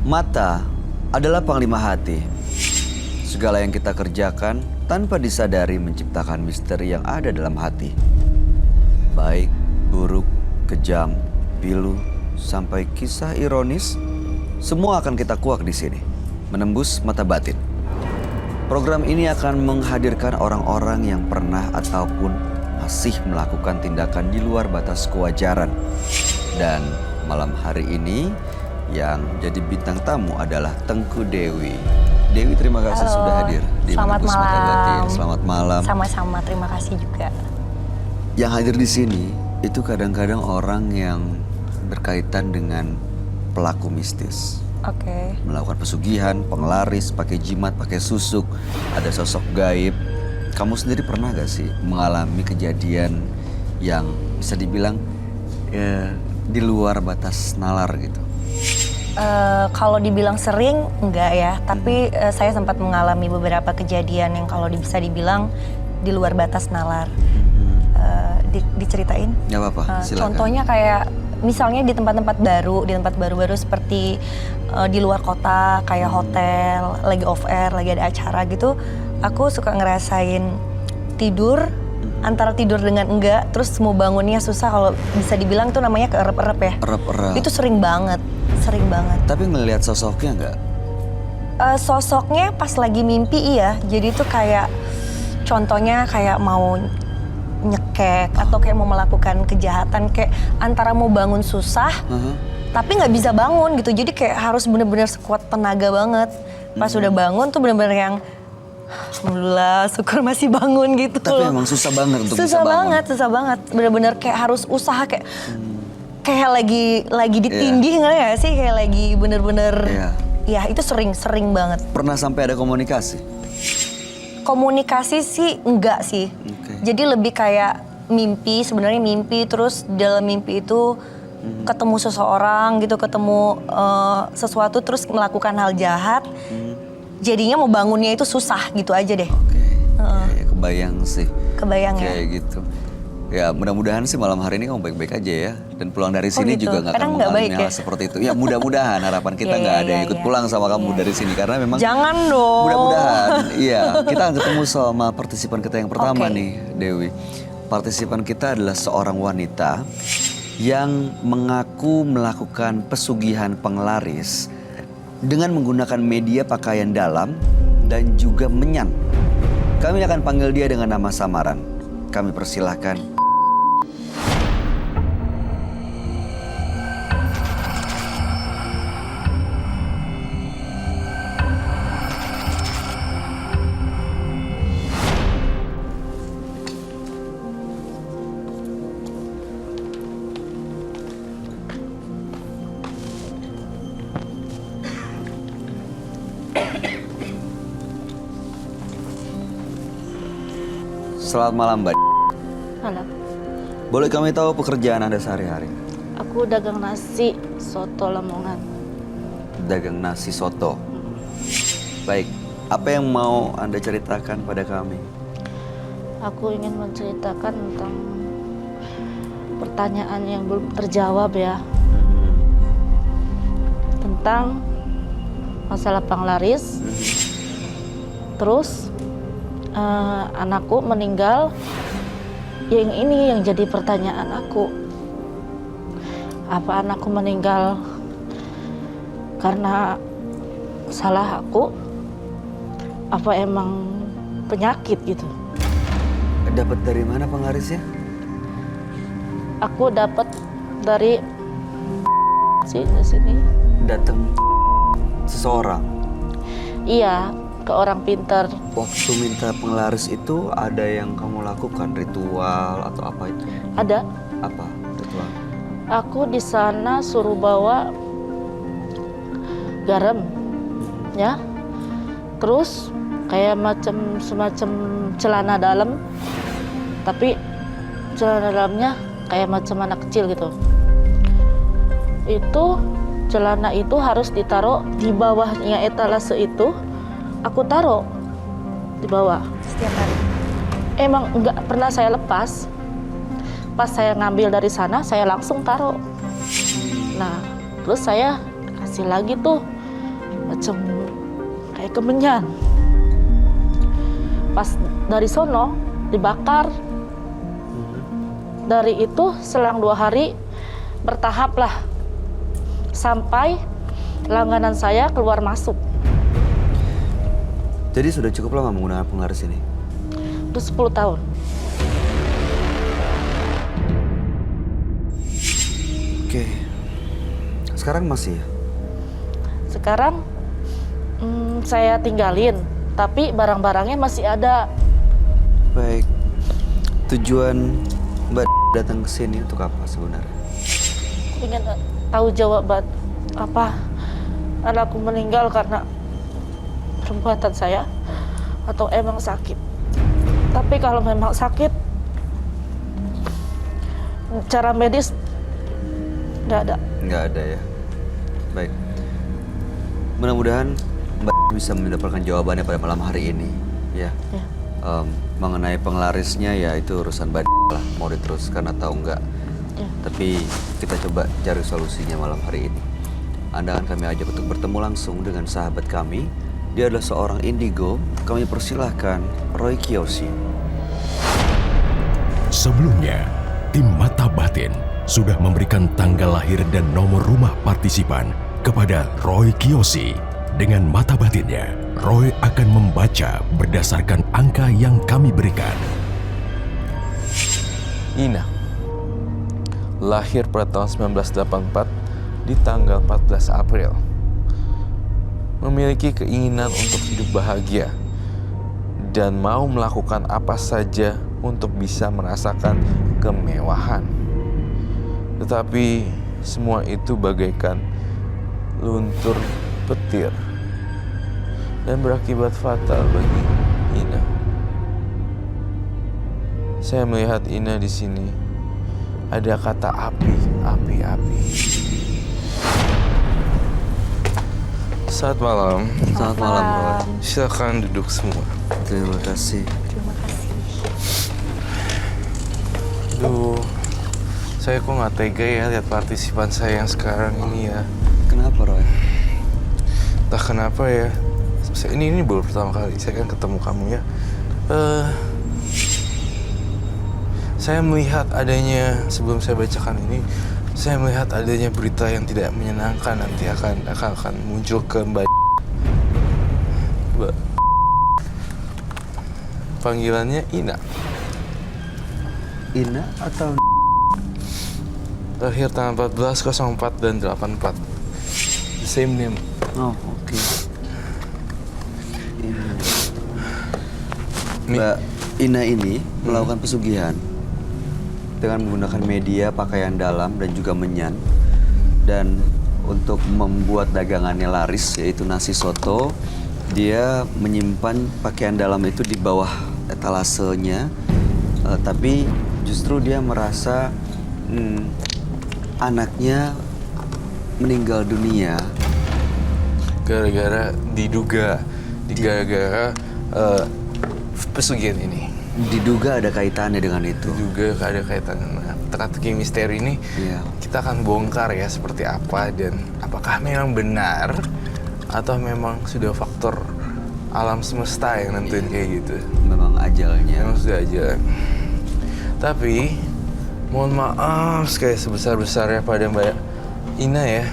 Mata adalah panglima hati. Segala yang kita kerjakan tanpa disadari menciptakan misteri yang ada dalam hati. Baik, buruk, kejam, pilu, sampai kisah ironis, semua akan kita kuak di sini, menembus mata batin. Program ini akan menghadirkan orang-orang yang pernah ataupun masih melakukan tindakan di luar batas kewajaran. Dan malam hari ini yang jadi bintang tamu adalah Tengku Dewi. Dewi, terima kasih sudah hadir di Menembus Mata Batin. Selamat malam. Sama-sama, terima kasih juga. Yang hadir di sini itu kadang-kadang orang yang berkaitan dengan pelaku mistis. Oke. Melakukan pesugihan, penglaris, pakai jimat, pakai susuk, ada sosok gaib. Kamu sendiri pernah gak sih mengalami kejadian yang bisa dibilang di luar batas nalar gitu? Kalau dibilang sering, enggak ya. Tapi saya sempat mengalami beberapa kejadian yang kalau bisa dibilang di luar batas nalar. Diceritain? Gak apa-apa, silakan. Contohnya kayak misalnya di tempat-tempat baru seperti di luar kota, kayak hotel, lagi off air, lagi ada acara gitu. Aku suka ngerasain tidur, antara tidur dengan enggak, terus mau bangunnya susah. Kalau bisa dibilang tuh namanya keerep-erep ya. Erep-erep. Itu sering banget. Tapi ngelihat sosoknya nggak? Sosoknya pas lagi mimpi iya. Jadi tuh kayak contohnya kayak mau nyekek atau kayak mau melakukan kejahatan, kayak antara mau bangun susah, tapi nggak bisa bangun gitu. Jadi kayak harus bener-bener sekuat tenaga banget. Pas udah bangun tuh bener-bener yang alhamdulillah, syukur masih bangun gitu. Tapi emang susah banget untuk bisa bangun. Susah banget. Bener-bener kayak harus usaha kayak lagi ditindih nggak ya sih, kayak lagi bener-bener. Ya itu sering banget. Pernah sampai ada komunikasi? Komunikasi sih enggak sih. Jadi lebih kayak mimpi, sebenarnya mimpi, terus dalam mimpi itu ketemu seseorang gitu, ketemu sesuatu terus melakukan hal jahat. Jadinya mau bangunnya itu susah gitu aja deh. Ya, kebayang sih. Kebayang ya. Kayak gitu. Ya mudah-mudahan sih malam hari ini kamu baik-baik aja ya. Dan pulang dari sini gitu. juga nggak akan mengalami hal seperti itu. Ya mudah-mudahan harapan kita nggak ada yang ikut pulang sama kamu dari sini. Karena memang jangan dong. Mudah-mudahan. Iya, kita akan ketemu sama partisipan kita yang pertama nih, Dewi. Partisipan kita adalah seorang wanita yang mengaku melakukan pesugihan penglaris dengan menggunakan media pakaian dalam dan juga menyan. Kami akan panggil dia dengan nama samaran. Kami persilahkan. Selamat malam, Mbak. Malam. Boleh kami tahu pekerjaan Anda sehari-hari? Aku dagang nasi soto Lamongan. Dagang nasi soto. Baik, apa yang mau Anda ceritakan pada kami? Aku ingin menceritakan tentang pertanyaan yang belum terjawab ya. Tentang masalah penglaris. Terus anakku meninggal. Yang ini yang jadi pertanyaan aku. Apa anakku meninggal karena salah aku? Apa emang penyakit gitu? Dapat dari mana penglarisnya? Aku dapat dari sini. Datang seseorang? Iya, ke orang pintar. Waktu minta penglaris itu ada yang kamu lakukan, ritual atau apa itu? Ada. Apa ritual? Aku di sana suruh bawa garam, ya. Terus kayak semacam celana dalam, tapi celana dalamnya kayak macam anak kecil gitu. Itu celana itu harus ditaruh di bawahnya etalase itu. Aku taruh di bawah Setiap hari. Emang nggak pernah saya lepas. Pas saya ngambil dari sana, saya langsung taruh. Nah, terus saya kasih lagi tuh macam kayak kemenyan. Pas dari sono dibakar. Dari itu selang 2 hari bertahap lah sampai langganan saya keluar masuk. Jadi sudah cukup lama menggunakan penglaris ini? Udah 10 tahun. Oke. Sekarang masih ya? Sekarang saya tinggalin, tapi barang-barangnya masih ada. Baik. Tujuan Mbak datang ke sini untuk apa sebenarnya? Ingin tahu jawaban apa anakku meninggal karena perbuatan saya atau emang sakit. Tapi kalau memang sakit, cara medis nggak ada. Nggak ada ya. Baik. Mudah-mudahan Mbak bisa mendapatkan jawabannya pada malam hari ini. Ya. Ya. Mengenai penglarisnya ya itu urusan Mbak lah. Mau diteruskan atau enggak. Ya. Tapi kita coba cari solusinya malam hari ini. Anda akan kami ajak untuk bertemu langsung dengan sahabat kami. Dia adalah seorang indigo. Kami persilahkan Roy Kiyoshi. Sebelumnya, tim Mata Batin sudah memberikan tanggal lahir dan nomor rumah partisipan kepada Roy Kiyoshi. Dengan mata batinnya, Roy akan membaca berdasarkan angka yang kami berikan. Ina lahir pada tahun 1984 di tanggal 14 April. Memiliki keinginan untuk hidup bahagia dan mau melakukan apa saja untuk bisa merasakan kemewahan. Tetapi semua itu bagaikan luntur petir dan berakibat fatal bagi Ina. Saya melihat Ina di sini. Ada kata api. Selamat malam. Selamat malam, Roy. Silakan duduk semua. Terima kasih. Terima kasih. Duh, saya kok nggak tega ya lihat partisipan saya yang sekarang ini ya. Kenapa, Roy? Entah kenapa ya. Ini baru pertama kali saya kan ketemu kamu ya. Saya melihat adanya, sebelum saya bacakan ini, saya melihat adanya berita yang tidak menyenangkan nanti akan muncul ke Mbak. Panggilannya Ina. Ina atau Lahir tanggal 14/04 dan 84. The same name. Oh, oke. Mbak Ina ini melakukan pesugihan dengan menggunakan media pakaian dalam dan juga menyan, dan untuk membuat dagangannya laris yaitu nasi soto, dia menyimpan pakaian dalam itu di bawah etalasenya, tapi justru dia merasa anaknya meninggal dunia gara-gara diduga pesugihan ini. diduga ada kaitannya dengan itu. Juga ada kaitannya. Nah, teka-teki misteri ini Iya. kita akan bongkar ya seperti apa dan apakah memang benar atau memang sudah faktor alam semesta yang nentuin kayak gitu. Memang ajalnya. Memang sudah aja. Tapi mohon maaf sekali sebesar-besarnya pada Mbak Ina ya,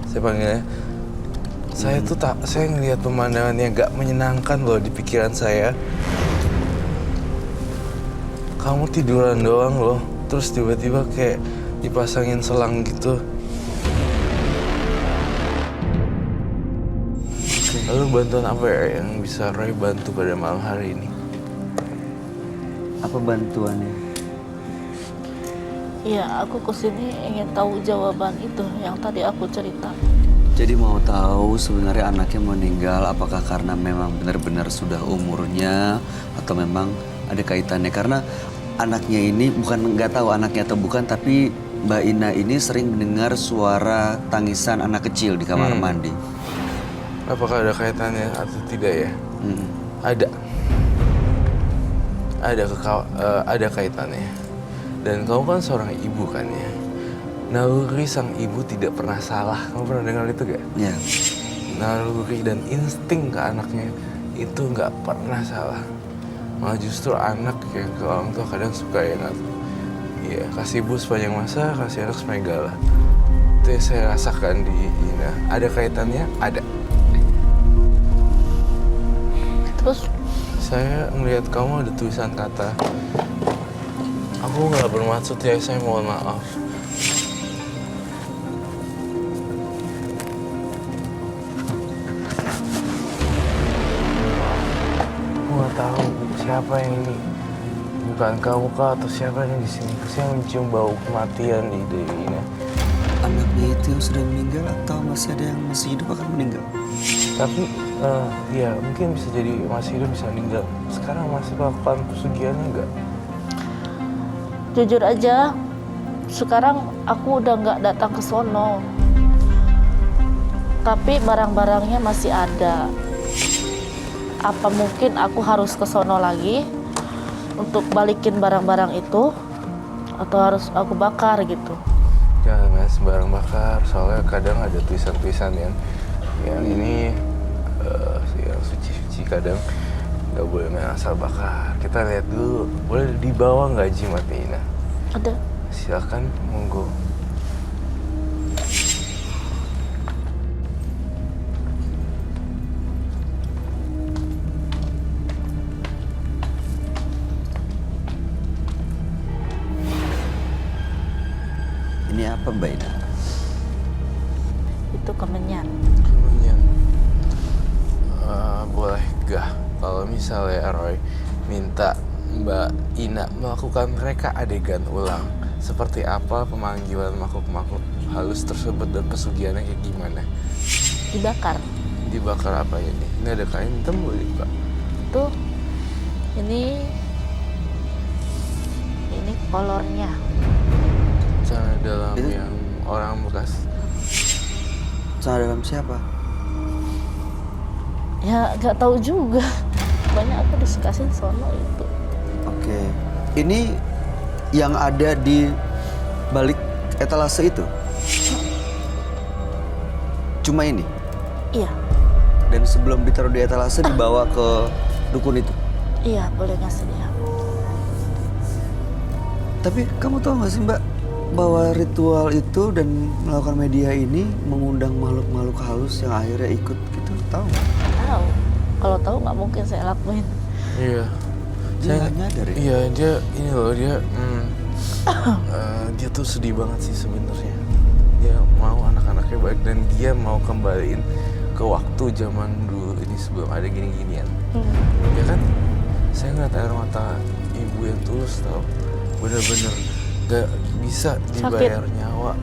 saya panggilnya. Saya tuh saya ngelihat pemandangan yang gak menyenangkan loh di pikiran saya. Kamu tiduran doang loh, terus tiba-tiba kayak dipasangin selang gitu. Lalu bantuan apa ya yang bisa Roy bantu pada malam hari ini? Apa bantuannya? Iya, aku kesini ingin tahu jawaban itu yang tadi aku cerita. Jadi mau tahu sebenarnya anaknya meninggal apakah karena memang benar-benar sudah umurnya atau memang ada kaitannya, karena anaknya ini bukan nggak tahu anaknya atau bukan, tapi Mbak Ina ini sering mendengar suara tangisan anak kecil di kamar mandi. Apakah ada kaitannya atau tidak ya? Hmm. Ada. Ada kaitannya. Dan kamu kan seorang ibu kan ya. Naluri sang ibu tidak pernah salah. Kamu pernah dengar itu gak? Ya. naluri dan insting ke anaknya itu nggak pernah salah. Malah justru anak yang ke orang tua kadang suka ya nggak, ya kasih ibu sepanjang masa, kasih anak sepanjang galah. Itu yang saya rasakan di Ina. Ada kaitannya? Ada. Terus Saya melihat kamu ada tulisan kata, aku nggak bermaksud ya, saya mohon maaf. Aku nggak tahu siapa yang ini. Bukan kamu kah atau siapa yang di sini? Saya mencium bau kematian di diri Ina. Anaknya itu yang sudah meninggal atau masih ada yang masih hidup akan meninggal? Tapi, ya mungkin bisa jadi masih hidup bisa meninggal. Sekarang masih melakukan pesugihannya nggak? jujur aja, sekarang aku udah nggak datang ke sono. Tapi barang-barangnya masih ada. Apa mungkin aku harus ke sono lagi untuk balikin barang-barang itu? Atau harus aku bakar gitu? Jangan sembarang bakar, soalnya kadang ada tulisan-tulisan yang ini yang suci-suci, kadang nggak boleh main asal bakar. Kita lihat dulu, boleh dibawa nggak jimatnya Ina? Ada. Silakan, monggo. Ini apa Mbak Ina? Itu kemenyan. Kemudian, boleh gak kalau misalnya Roy minta Mbak Ina melakukan reka adegan ulang, seperti apa pemanggilan makhluk-makhluk halus tersebut dan pesugihannya kayak gimana? Dibakar. Dibakar apa ini? Ini ada kain hitam boleh Pak? Tuh, ini kolornya. Cara dalam Itu- yang orang bekas. Sama dalam siapa? Ya nggak tahu juga. Banyak aku diskusin sono itu. Oke. Ini yang ada di balik etalase itu? Cuma ini? Iya, Dan sebelum ditaruh di etalase dibawa ke dukun itu? iya boleh ngasih dia. Tapi kamu tahu nggak sih Mbak, bahwa ritual itu dan melakukan media ini mengundang makhluk-makhluk halus yang akhirnya ikut gitu, tahu nggak? Tahu. Kalau tahu nggak mungkin saya lakuin. Iya. Dia nggak nyadar ya? Iya, dia ini loh, dia tuh sedih banget sih sebenarnya. Dia mau anak-anaknya baik dan dia mau kembaliin ke waktu zaman dulu ini sebelum ada gini-ginian. Ya kan? Saya ngeliat air mata ibu yang tulus tau. Bener-bener gak bisa dibayar nyawa.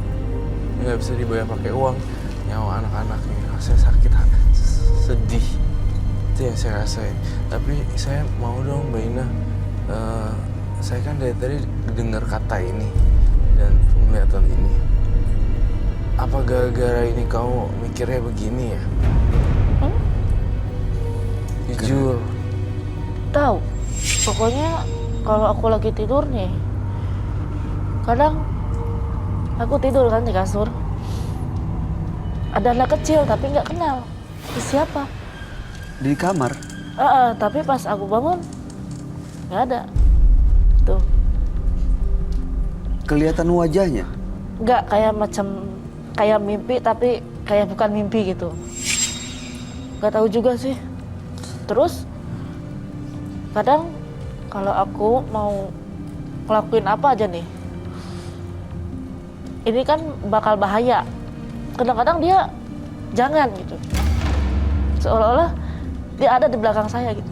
Gak bisa dibayar pakai uang. Nyawa anak-anaknya. Rasanya sakit, sedih. Itu yang saya rasain. Tapi saya mau dong Mbak Ina. Saya kan dari tadi dengar kata ini dan penglihatan ini. Apa gara-gara ini kamu mikirnya begini ya? Jujur. Tahu. Pokoknya kalau aku lagi tidur nih, kadang aku tidur kan di kasur. Ada anak kecil tapi nggak kenal. Itu siapa? Di kamar? Tapi pas aku bangun nggak ada. Tuh. Kelihatan wajahnya? Nggak kayak macam kayak mimpi tapi kayak bukan mimpi gitu. Nggak tahu juga sih. Terus kadang kalau aku mau ngelakuin apa aja nih, ini kan bakal bahaya. Kadang-kadang dia jangan gitu. Seolah-olah dia ada di belakang saya gitu.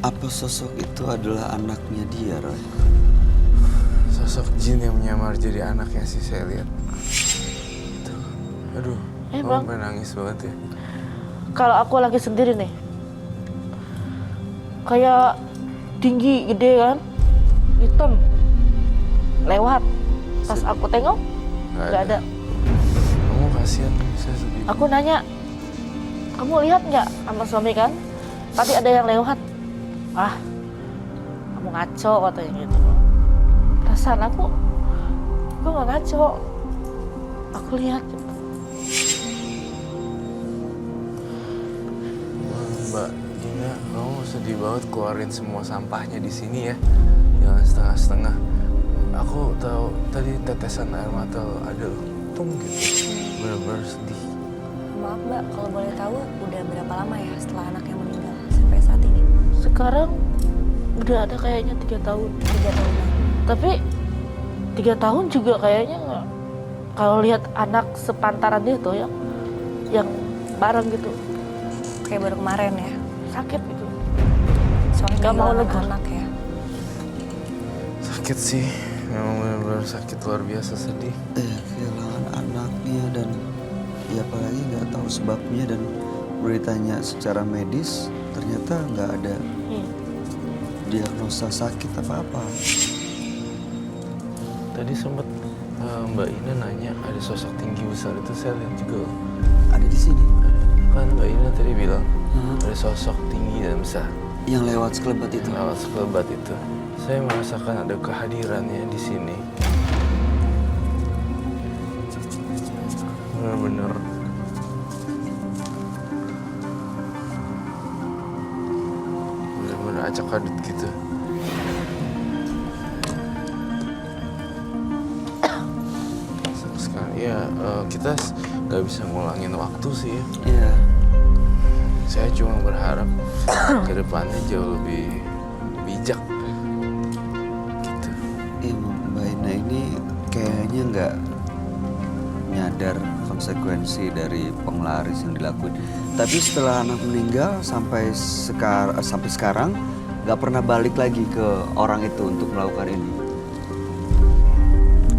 Apa sosok itu adalah anaknya dia, Roy? Sosok jin yang menyamar jadi anaknya sih saya lihat. Tuh. Aduh, Bang. kamu pengen nangis banget ya. Kalau aku lagi sendiri nih, kayak tinggi, gede kan, hitam, lewat. Pas aku tengok, nggak ada. Kamu kasihan, saya sedih. Aku nanya, kamu lihat nggak sama suami kan? Tadi ada yang lewat. Ah, kamu ngaco katanya gitu. Perasaan aku nggak ngaco. aku lihat. Mbak Ina, kamu sedih banget keluarin semua sampahnya di sini ya. Jangan setengah-setengah. Aku tahu tadi tetesan air mata lo ada loh. Tung gitu. Bener-bener sedih. Maaf Mbak, kalau boleh tahu udah berapa lama ya setelah anaknya meninggal sampai saat ini? Sekarang udah ada kayaknya 3 tahun. 3 tahun. Tapi 3 tahun juga kayaknya nggak. Kalau lihat anak sepantaran dia tuh yang bareng gitu, Kayak baru kemarin ya. sakit gitu. Soalnya Nggak mau kehilangan lega. anak ya. Sakit sih. Memang bener-bener sakit luar biasa sedih. Kehilangan anaknya dan ya apalagi nggak tahu sebabnya dan beritanya secara medis ternyata nggak ada Iya. diagnosa sakit apa-apa. Tadi sempet Mbak Ina nanya ada sosok tinggi besar itu saya lihat juga loh. Ada di sini Kan Mbak Ina tadi bilang ada sosok tinggi dan besar. yang lewat sekelebat itu. Lewat sekelebat itu. Saya merasakan ada kehadirannya di sini. Benar-benar benar-benar acak adut gitu. Sama sekali ya kita nggak bisa ngulangin waktu sih ya. Iya. Saya cuma berharap ke depannya jauh lebih bijak gitu. Iya, Mbak Ina ini kayaknya nggak nyadar konsekuensi dari penglaris yang dilakuin. Tapi setelah anak meninggal sampai sekarang nggak pernah balik lagi ke orang itu untuk melakukan ini.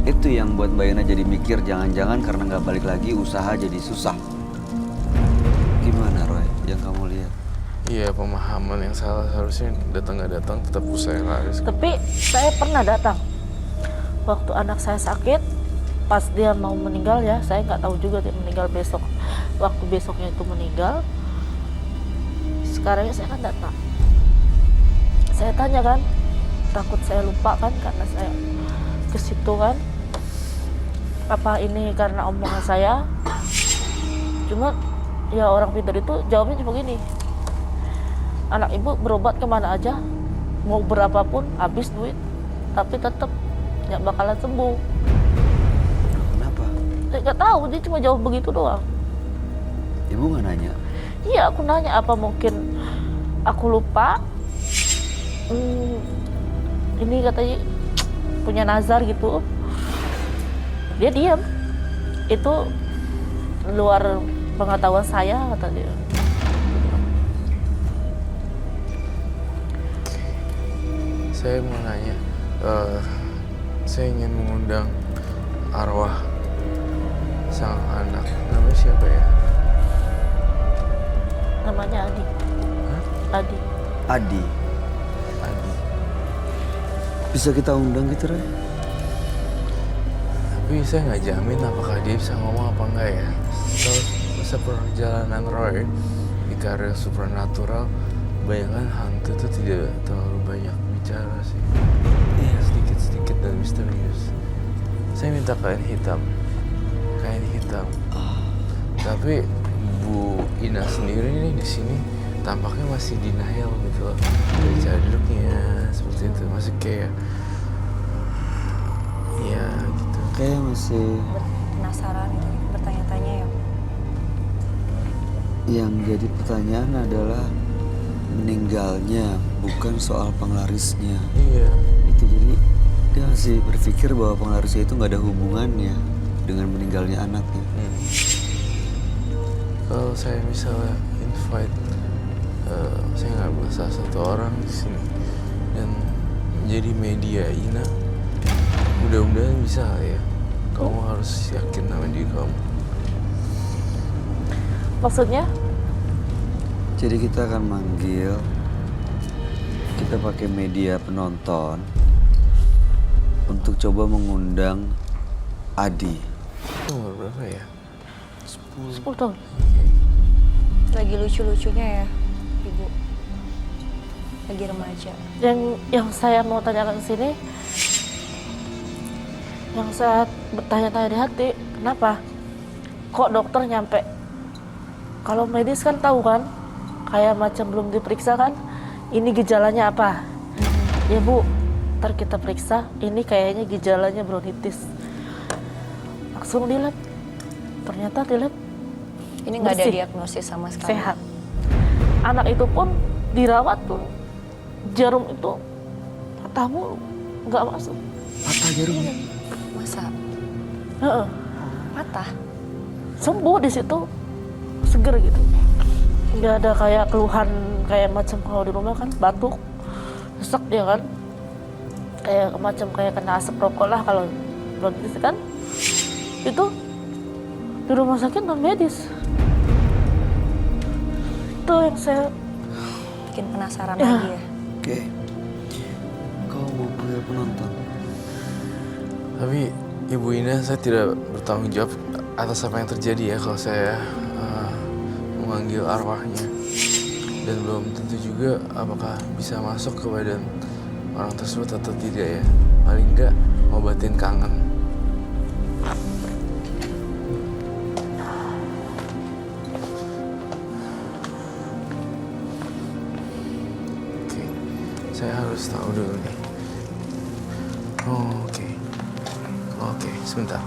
Itu yang buat Mbak Ina jadi mikir jangan-jangan karena nggak balik lagi usaha jadi susah. Gimana Roy yang kamu lihat? Iya, pemahaman yang salah, harusnya datang nggak datang tetap usaha laris. Tapi saya pernah datang waktu anak saya sakit, pas dia mau meninggal ya, saya nggak tahu juga dia meninggal besok. Waktu besoknya itu meninggal, sekarangnya saya kan datang. Saya tanya kan, takut saya lupa kan karena saya ke situ kan. Apa ini karena omongan saya? Cuma ya orang pintar itu jawabnya cuma gini, anak ibu berobat kemana aja, mau berapapun habis duit, tapi tetap nggak bakalan sembuh. Kenapa? Saya nggak tahu, dia cuma jawab begitu doang. Ibu nggak nanya? Iya, aku nanya apa mungkin aku lupa. Ini katanya punya nazar gitu. Dia diam. Itu luar pengetahuan saya, kata dia. Saya mau nanya, saya ingin mengundang arwah sang anak. Namanya siapa ya? Namanya Adi. Hah? Adi. Adi. Adi. Bisa kita undang gitu Roy? Tapi saya nggak jamin apakah dia bisa ngomong apa enggak ya. Seperjalanan Roy di karir supernatural, bayangan hantu itu tidak terlalu banyak bicara sih. Sedikit-sedikit dan misterius. Saya minta kain hitam. Tapi Bu Ina sendiri nih di sini tampaknya masih denial gitu loh. Baca duduknya seperti itu, masih kayak ya gitu. Kayak masih Penasaran gitu, bertanya-tanya ya. yang jadi pertanyaan adalah meninggalnya bukan soal penglarisnya. Iya. Itu jadi dia masih berpikir bahwa penglarisnya itu nggak ada hubungannya dengan meninggalnya anaknya. Kalau saya misalnya invite, saya nggak buat salah satu orang di sini dan menjadi media Ina, mudah-mudahan bisa ya. Kamu harus yakin sama diri kamu. Maksudnya? Jadi kita akan manggil, kita pakai media penonton untuk coba mengundang Adi. Itu umur berapa ya? 10 tahun. Lagi lucu-lucunya ya, Ibu. Lagi remaja. Yang saya mau tanyakan ke sini, yang saya bertanya-tanya di hati, kenapa? Kok dokter nyampe? Kalau medis kan tahu kan, kayak macam belum diperiksa kan, ini gejalanya apa? Ya Bu, ntar kita periksa, ini kayaknya gejalanya bronkitis. Langsung di lab, ternyata di lab Ini nggak ada bersih. diagnosis sama sekali. Sehat. Anak itu pun dirawat pun jarum itu patah mulu, nggak masuk. Patah jarumnya. Masa Heeh. patah? Sembuh di situ, seger gitu. Nggak ada kayak keluhan kayak macam kalau di rumah kan batuk, sesak dia kan, kayak macam kayak kena asap rokok lah kalau bronkitis kan. Itu di rumah sakit non medis. Itu yang saya Bikin penasaran Ya. lagi ya. Oke. Kau mau panggil penonton? Tapi Ibu Ina, saya tidak bertanggung jawab atas apa yang terjadi ya kalau saya memanggil arwahnya. Dan belum tentu juga apakah bisa masuk ke badan orang tersebut atau tidak ya. Paling enggak ngobatin kangen. Oke, saya harus tahu dulu nih. Oh, oke. Oke, sebentar.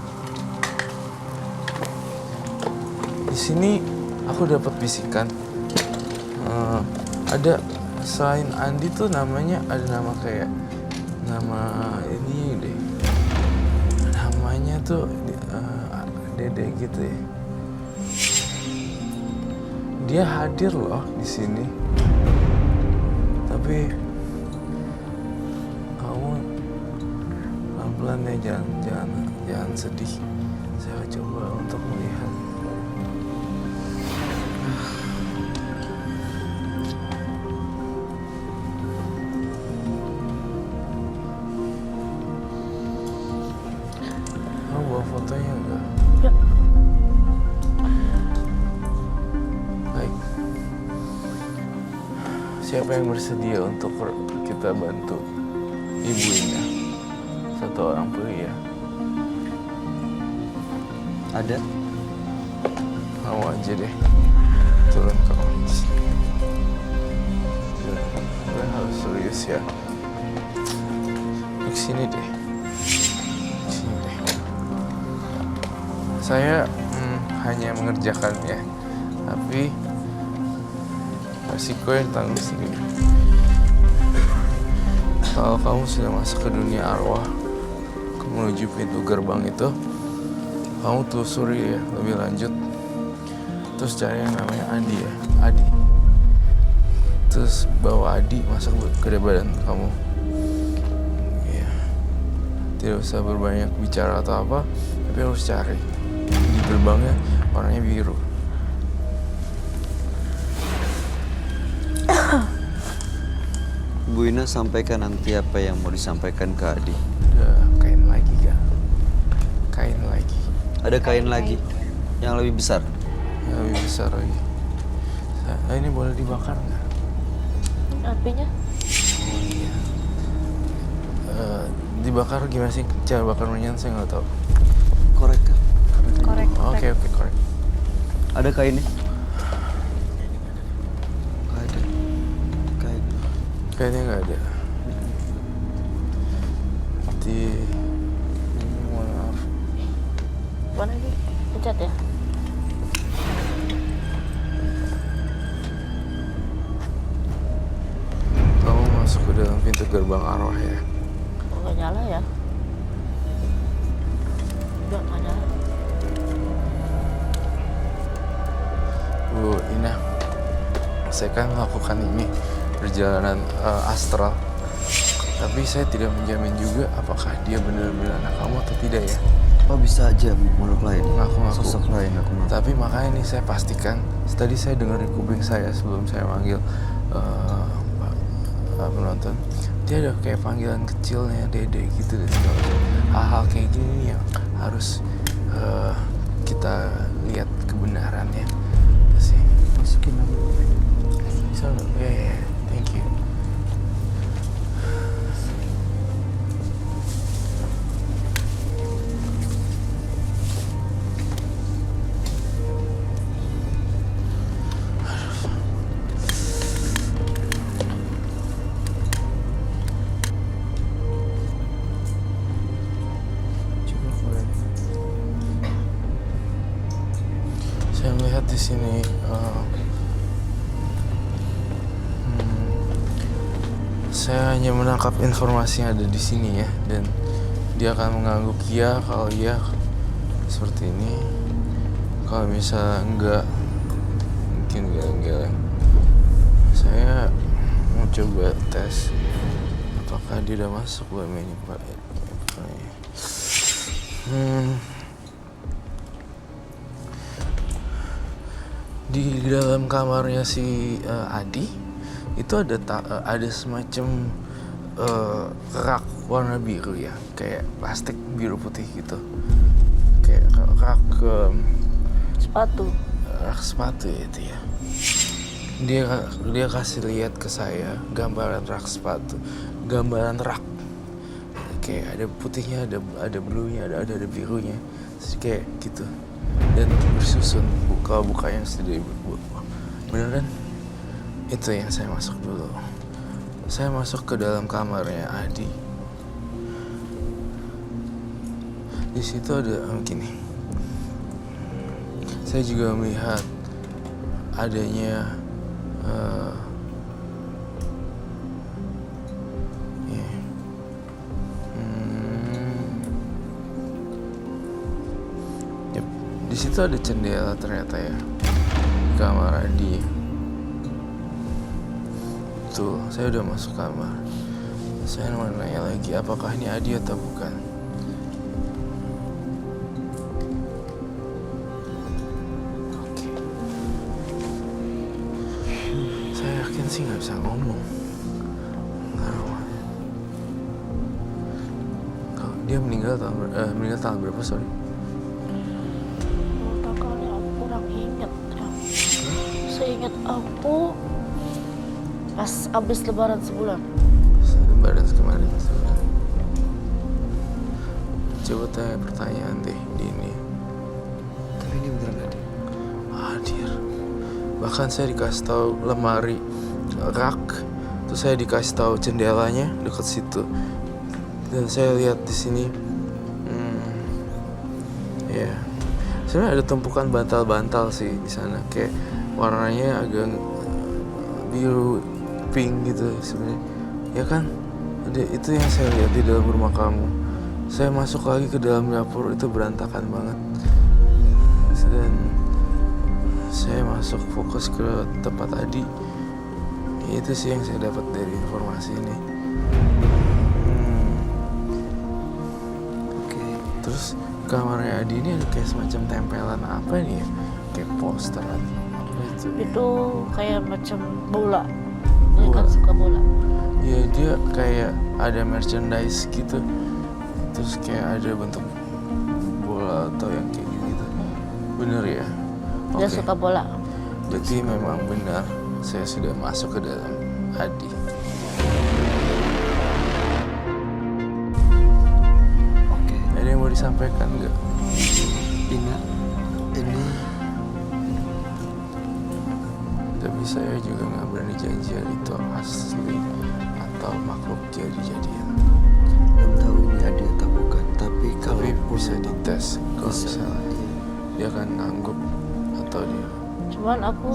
Di sini aku dapat bisikan. Ada selain Andi tuh namanya ada nama kayak nama ini deh. Namanya tuh Dede gitu ya. Dia hadir loh di sini. Tapi kamu pelan-pelan ya, jangan sedih. Saya coba untuk melihat. Kamu bawa fotonya enggak? ya, Baik. Siapa yang bersedia untuk kita bantu Ibu Ina? Satu orang pria. Ada? Mau aja deh. Turun kamu. Gue harus serius ya. Di sini deh. Di sini deh. Saya hanya mengerjakannya, tapi resiko yang tanggung sendiri. Kalau kamu sudah masuk ke dunia arwah, menuju pintu gerbang itu, kamu telusuri ya lebih lanjut. Terus cari yang namanya Adi ya, Adi. Terus bawa Adi masuk ke badan kamu. Iya. Tidak usah berbanyak bicara atau apa, tapi harus cari. Di gerbangnya warnanya biru. Bu Ina sampaikan nanti apa yang mau disampaikan ke Adi. Ada kain lagi gak? Kain lagi. Ada kain lagi yang lebih besar. Yang lebih besar lagi. Ini boleh dibakar nggak? apinya Oh iya. Dibakar gimana sih? Cara bakar minyak saya nggak tahu. Korek kan? Korek. Oke, korek. Ada kainnya? Nggak ada. Kain. Kayaknya nggak ada. Mohon maaf. mana ini pencet ya. Kamu masuk ke dalam pintu gerbang arwah ya. Oh, nggak nyala ya. Nggak nyala. Bu Ina, saya kan melakukan ini perjalanan astral. Tapi saya tidak menjamin juga apakah dia benar-benar anak kamu atau tidak ya. Oh bisa aja makhluk lain. Ngaku-ngaku. Sosok lain aku mau. Tapi makanya nih saya pastikan, tadi saya dengar di kuping saya sebelum saya manggil Pak penonton, dia ada kayak panggilan kecilnya Dede gitu dan segala macam. Hal-hal kayak gini nih yang harus kita lihat kebenarannya. Sih. Masukin aku. Bisa nggak? Ya, thank you. sini. Saya hanya menangkap informasi yang ada di sini ya, dan dia akan mengangguk iya kalau iya seperti ini. Kalau misalnya enggak, mungkin geleng-geleng. Saya mau coba tes apakah dia udah masuk buat ini Pak. Di dalam kamarnya si Adi itu ada semacam rak warna biru ya, kayak plastik biru putih gitu, kayak rak Sepatu. rak sepatu ya itu ya. Dia kasih lihat ke saya gambaran rak sepatu, gambaran rak, kayak ada putihnya, ada bluenya, ada birunya, terus kayak gitu, dan bersusun. Kalau bukanya sudah ibu, beneran itu yang saya masuk dulu. Saya masuk ke dalam kamarnya Adi. Di situ ada begini. Saya juga melihat adanya di situ ada jendela ternyata ya, di kamar Adi. Tuh, saya udah masuk kamar. Saya mau nanya lagi, apakah ini Adi atau bukan? Oke. Saya yakin sih nggak bisa ngomong. Kalau dia meninggal tanggal berapa, sorry? Tanggalnya aku kurang inget ya. Seingat aku pas abis lebaran sebulan. Lebaran kemarin. Coba tanya pertanyaan deh di ini. Tapi ini beneran Adi. Hadir. Bahkan saya dikasih tahu lemari rak, terus saya dikasih tahu jendelanya dekat situ. Dan saya lihat di sini, ya, sebenarnya ada tumpukan bantal-bantal sih di sana, kayak warnanya agak biru, pink gitu sebenarnya, ya kan? Itu yang saya lihat di dalam rumah kamu. Saya masuk lagi ke dalam dapur, itu berantakan banget. Dan saya masuk fokus ke tempat Adi. Itu sih yang saya dapat dari informasi ini. Oke. Terus kamarnya Adi ini ada kayak semacam tempelan apa nih ya? Kayak poster atau apa itu? Itu kayak macam bola. Dia kan Bola. suka bola. Ya dia kayak ada merchandise gitu. Terus kayak ada bentuk bola atau yang kayak gitu. Bener ya? Dia Oke. suka bola. Berarti memang benar saya sudah masuk ke dalam Adi. Oke. Ada yang mau disampaikan nggak? Ina, ini Tapi saya juga nggak berani janji itu asli atau makhluk jadi-jadian. belum tahu ini Adi atau bukan. Tapi kalau Tapi bisa dites kalau misalnya iya. dia akan ngangguk atau dia. Cuman aku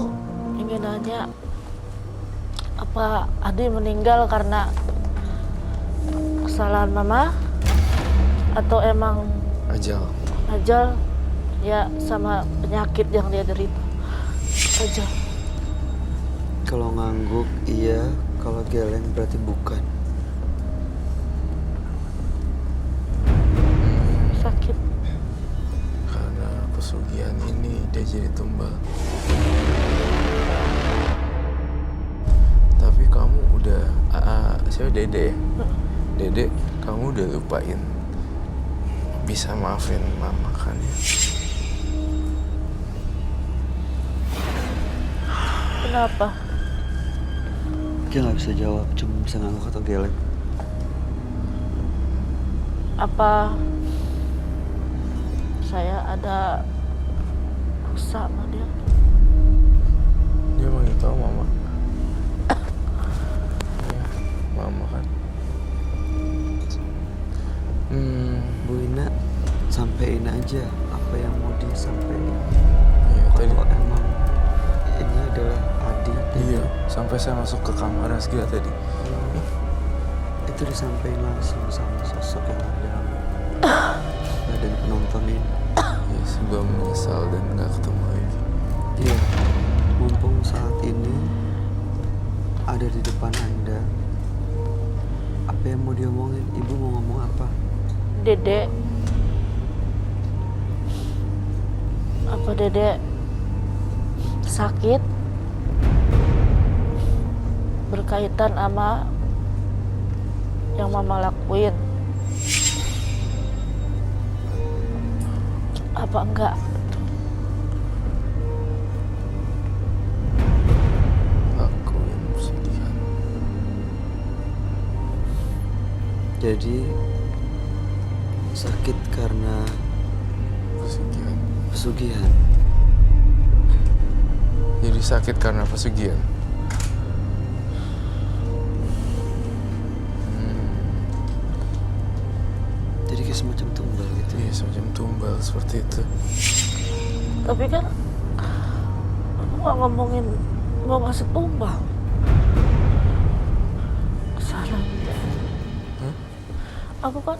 ingin nanya, apa Adi meninggal karena kesalahan mama atau emang Ajal. ajal ya sama penyakit yang dia derita aja. Kalau ngangguk iya, kalau geleng berarti bukan. Sakit. Karena pesugihan ini dia jadi tumbal. Tapi kamu udah, saya Dede ya. Dede, kamu udah lupain bisa maafin mama kan ya? Kenapa? Dia nggak bisa jawab, cuma bisa ngangguk atau geleng. Apa saya ada rusak sama dia? Dia mau tahu mama. Ya, mama kan. Bu Ina, sampein aja apa yang mau disampaikan. Ya, tadi Kalau emang sampai saya masuk ke kamar Askia tadi. Itu disampaikan langsung sama sosok yang ada dalam badan penonton ini. Ya, sebab menyesal dan nggak ketemu lagi. Iya, mumpung saat ini ada di depan Anda. Apa yang mau diomongin? Ibu mau ngomong apa? Dedek, apa Dedek sakit berkaitan sama yang Mama lakuin? Apa enggak? Aku yang pesugihan. Jadi sakit karena Pesugihan. pesugihan. Jadi sakit karena pesugihan. Jadi kayak semacam tumbal gitu. Iya, semacam tumbal seperti itu. Tapi kan aku nggak ngomongin mau ngasih tumbal. Salah. Hah? Aku kan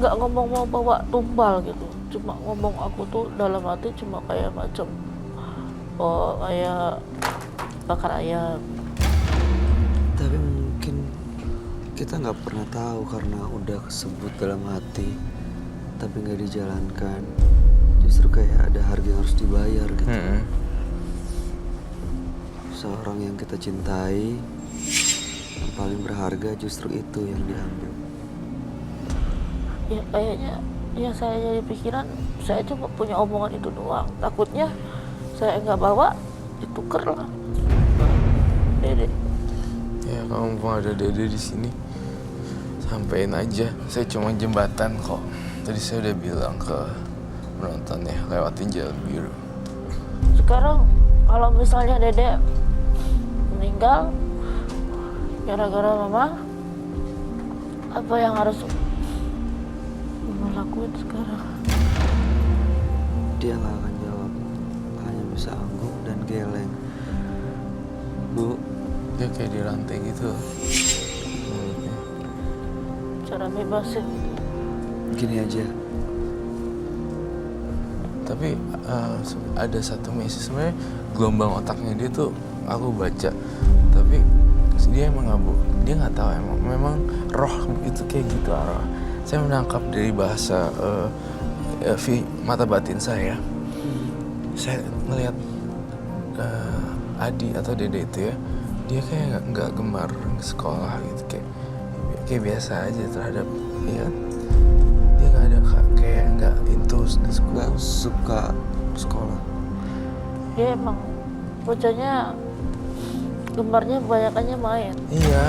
nggak ngomong mau bawa tumbal gitu. Cuma ngomong aku tuh dalam hati cuma kayak macam kayak bakar ayam. Tapi mungkin kita nggak pernah tahu karena udah kesebut dalam hati, tapi nggak dijalankan. Justru kayak ada harga yang harus dibayar gitu. Seorang yang kita cintai, yang paling berharga justru itu yang diambil. Ya kayaknya yang saya jadi pikiran saya cuma punya omongan itu doang. Takutnya saya nggak bawa dituker lah. Dede. Ya, kalau mau ada Dede di sini, sampein aja. Saya cuma jembatan kok. Tadi saya udah bilang ke penonton ya, lewatin jalan biru. Sekarang kalau misalnya Dede meninggal gara-gara Mama, apa yang harus Mama lakuin sekarang? Dia nggak akan jawab, hanya bisa angguk dan geleng. Bu, Dia kayak di rantai gitu. Mulutnya. Cara bebasin. gini aja. Tapi ada satu message, sebenarnya gelombang otaknya dia tuh aku baca, tapi dia emang dia nggak tahu memang roh itu kayak gitu arah. Saya menangkap dari bahasa mata batin saya ngelihat Adi atau Dede itu ya, dia kayak nggak gemar sekolah gitu, kayak biasa aja terhadap, ya kan? Dia nggak ada kayak nggak into Nggak sekolah. suka sekolah. Dia emang bocahnya gemarnya banyakannya main. Iya,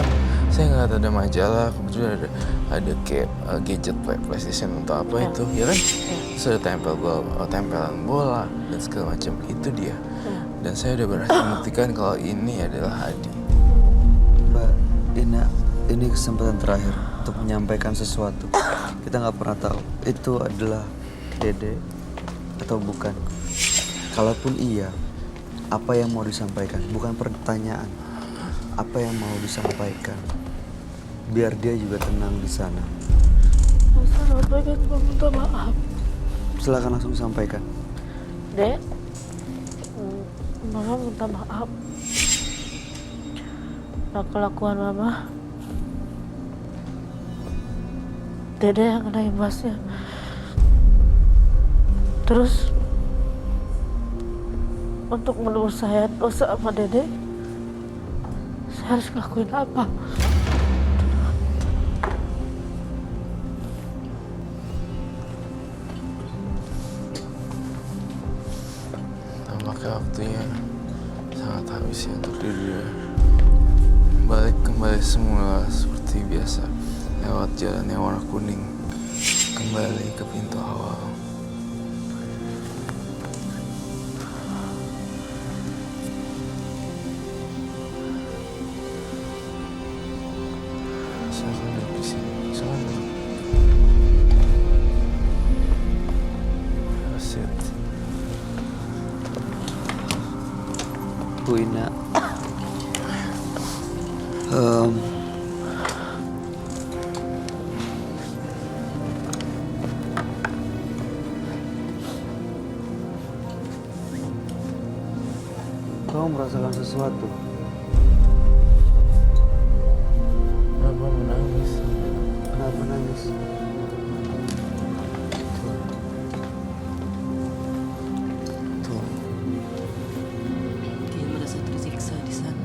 saya ngeliat ada majalah, kebetulan ada kayak gadget PlayStation atau apa Ya. itu, ya kan? Terus ada tempelan bola dan segala macam, itu dia. Ya. Dan saya udah berhasil membuktikan kalau ini adalah Adi. Mbak Ina, ini kesempatan terakhir untuk menyampaikan sesuatu. Kita nggak pernah tahu itu adalah Dede atau bukan. Kalaupun iya, apa yang mau disampaikan? Bukan pertanyaan. Apa yang mau disampaikan? Biar dia juga tenang di sana. Masa pengen minta maaf. Silakan langsung sampaikan. Dek, Mama minta maaf. Nah, kelakuan Mama, Dede yang kena imbasnya. Terus untuk menebus saya dosa sama Dede, saya harus ngelakuin apa? Tampaknya waktunya sangat habis ya untuk diri. Balik kembali semula seperti biasa, lewat jalan yang warna kuning, kembali ke pintu awal. Silakan duduk di sini. Silakan duduk. Sit. Bu Ina, Em, Kamu merasakan sesuatu? Kenapa menangis? Kenapa nangis? Tuh. Dia merasa tersiksa di sana.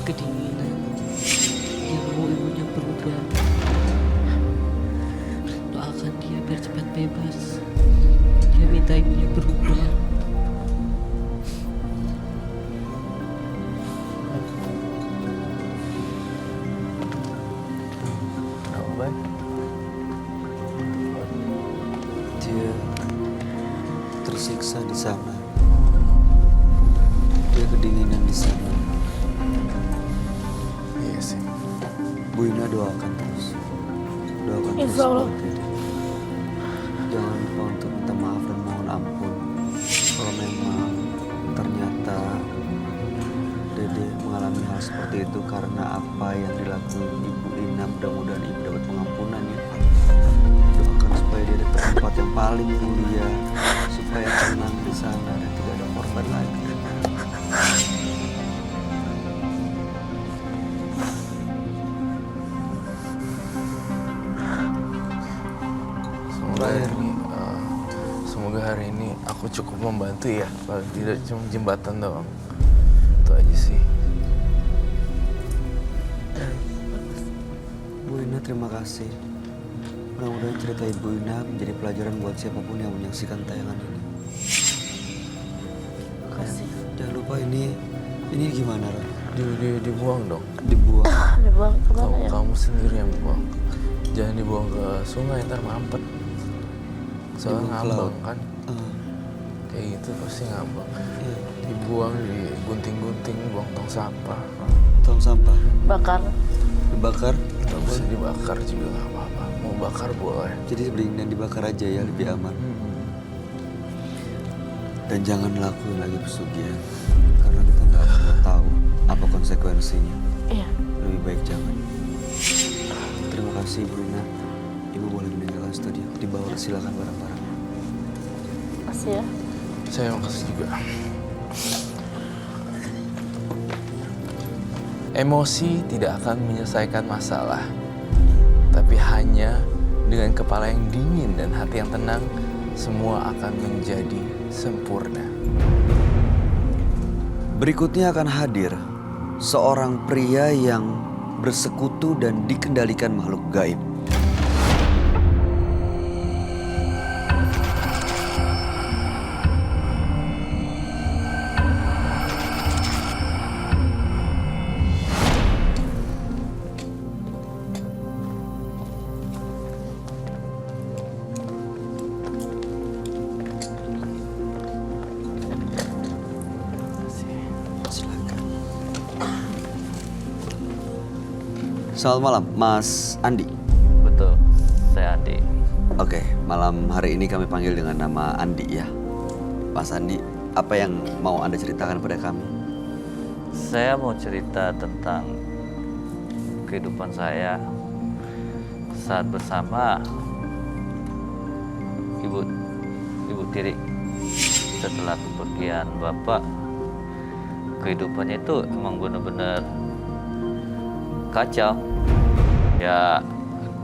Kedinginan. Dia mau ibunya berubah. Doakan dia biar cepat bebas. Dia minta ibunya berubah. Kenapa, Bay? Dia tersiksa di sana. Dia kedinginan di sana. Iya sih. Bu Ina doakan terus. Doakan terus. Insya Allah. buat Dede. Jangan lupa untuk minta maaf dan mohon ampun. Kalau memang ternyata Dede mengalami hal seperti itu karena apa yang dilakukan Ibu Ina, mudah-mudahan Ibu dapat pengampunan ya. Doakan supaya dia ada tempat yang paling mulia, supaya tenang di sana dan tidak ada korban lagi. Semoga hari ini aku cukup membantu ya, paling tidak cuma jembatan doang. Itu aja sih. Bu Ina, terima kasih. Mudah-mudahan cerita Ibu Ina menjadi pelajaran buat siapapun yang menyaksikan tayangan ini. Makasih. Jangan lupa ini gimana, Ron? Dibuang dong. Dibuang. Dibuang kemana ya? Kamu sendiri yang buang. Jangan dibuang ke sungai, ntar mampet. Soalnya Dibuang ke ngambang laut. kan. Kayak gitu pasti ngambang. Iya. Dibuang, digunting-gunting, buang tong sampah. Tong sampah. Bakar. Dibakar. Gak bisa dibakar juga gak apa-apa. Mau bakar boleh. Jadi mendingan dibakar aja ya, lebih aman. Dan jangan lakuin lagi pesugihan. Karena kita nggak pernah tahu apa konsekuensinya. Iya. Lebih baik jangan. Terima kasih Ibu Ina. Ibu boleh meninggalkan studio. Di bawah silakan barang-barang. Makasih ya. Saya makasih juga. Emosi tidak akan menyelesaikan masalah, tapi hanya dengan kepala yang dingin dan hati yang tenang, semua akan menjadi sempurna. Berikutnya akan hadir seorang pria yang bersekutu dan dikendalikan makhluk gaib. Silakan. Selamat malam, Mas Andi. Betul, saya Andi. Oke, malam hari ini kami panggil dengan nama Andi ya. Mas Andi, apa yang mau Anda ceritakan pada kami? Saya mau cerita tentang kehidupan saya saat bersama Ibu Tiri. Setelah kepergian Bapak, kehidupannya itu emang benar-benar kacau. Ya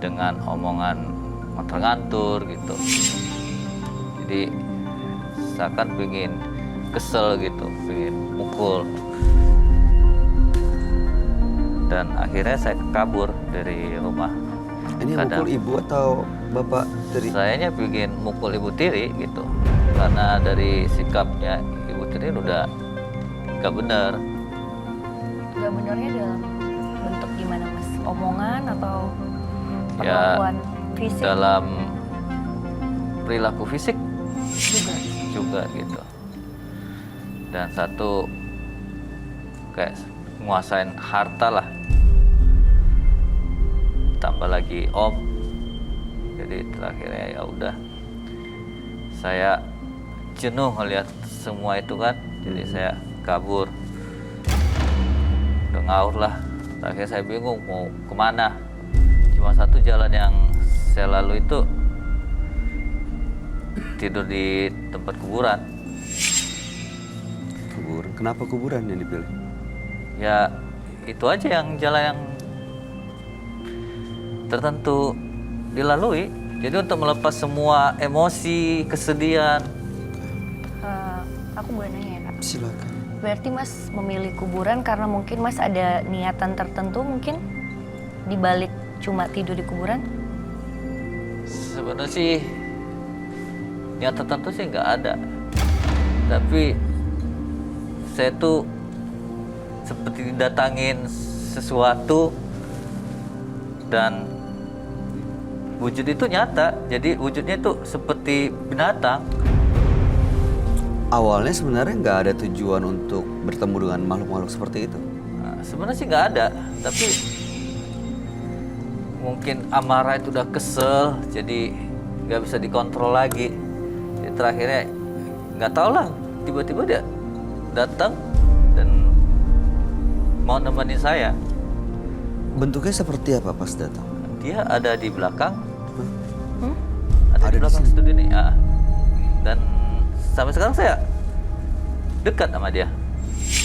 dengan omongan ngantur-ngantur gitu. Jadi seakan pengen kesel gitu, pengen mukul. Dan akhirnya saya kabur dari rumah. Ini yang mukul ibu atau bapak dari? Sayanya pengen mukul Ibu Tiri gitu. Karena dari sikapnya Ibu Tiri udah gak benar. Gak benernya dalam bentuk gimana Mas? Omongan atau Ya, perlakuan fisik dalam perilaku fisik juga? juga gitu. Dan satu kayak nguasain harta lah. Tambah lagi om. Jadi terakhirnya ya udah. Saya jenuh melihat semua itu kan. Jadi saya kabur udah ngawur lah. Akhirnya saya bingung mau kemana. Cuma satu jalan yang saya lalui itu tidur di tempat kuburan. Kuburan. Kenapa kuburan yang dipilih? Ya itu aja yang jalan yang tertentu dilalui. Jadi untuk melepas semua emosi, kesedihan. Aku boleh nanya ya, Kak? Silakan. Berarti Mas memilih kuburan karena mungkin Mas ada niatan tertentu mungkin di balik cuma tidur di kuburan? Sebenarnya sih niat tertentu sih nggak ada. Tapi saya tuh seperti didatangin sesuatu dan wujud itu nyata. Jadi wujudnya itu seperti binatang. Awalnya sebenarnya nggak ada tujuan untuk bertemu dengan makhluk-makhluk seperti itu. Nah, sebenarnya sih nggak ada, tapi mungkin amarah itu udah kesel, jadi nggak bisa dikontrol lagi. Jadi terakhirnya nggak tahu lah, tiba-tiba dia datang dan mau nemenin saya. Bentuknya seperti apa pas datang? Dia ada di belakang, Ada di di belakang sini? studio nih. Ya. Dan sampai sekarang saya dekat sama dia.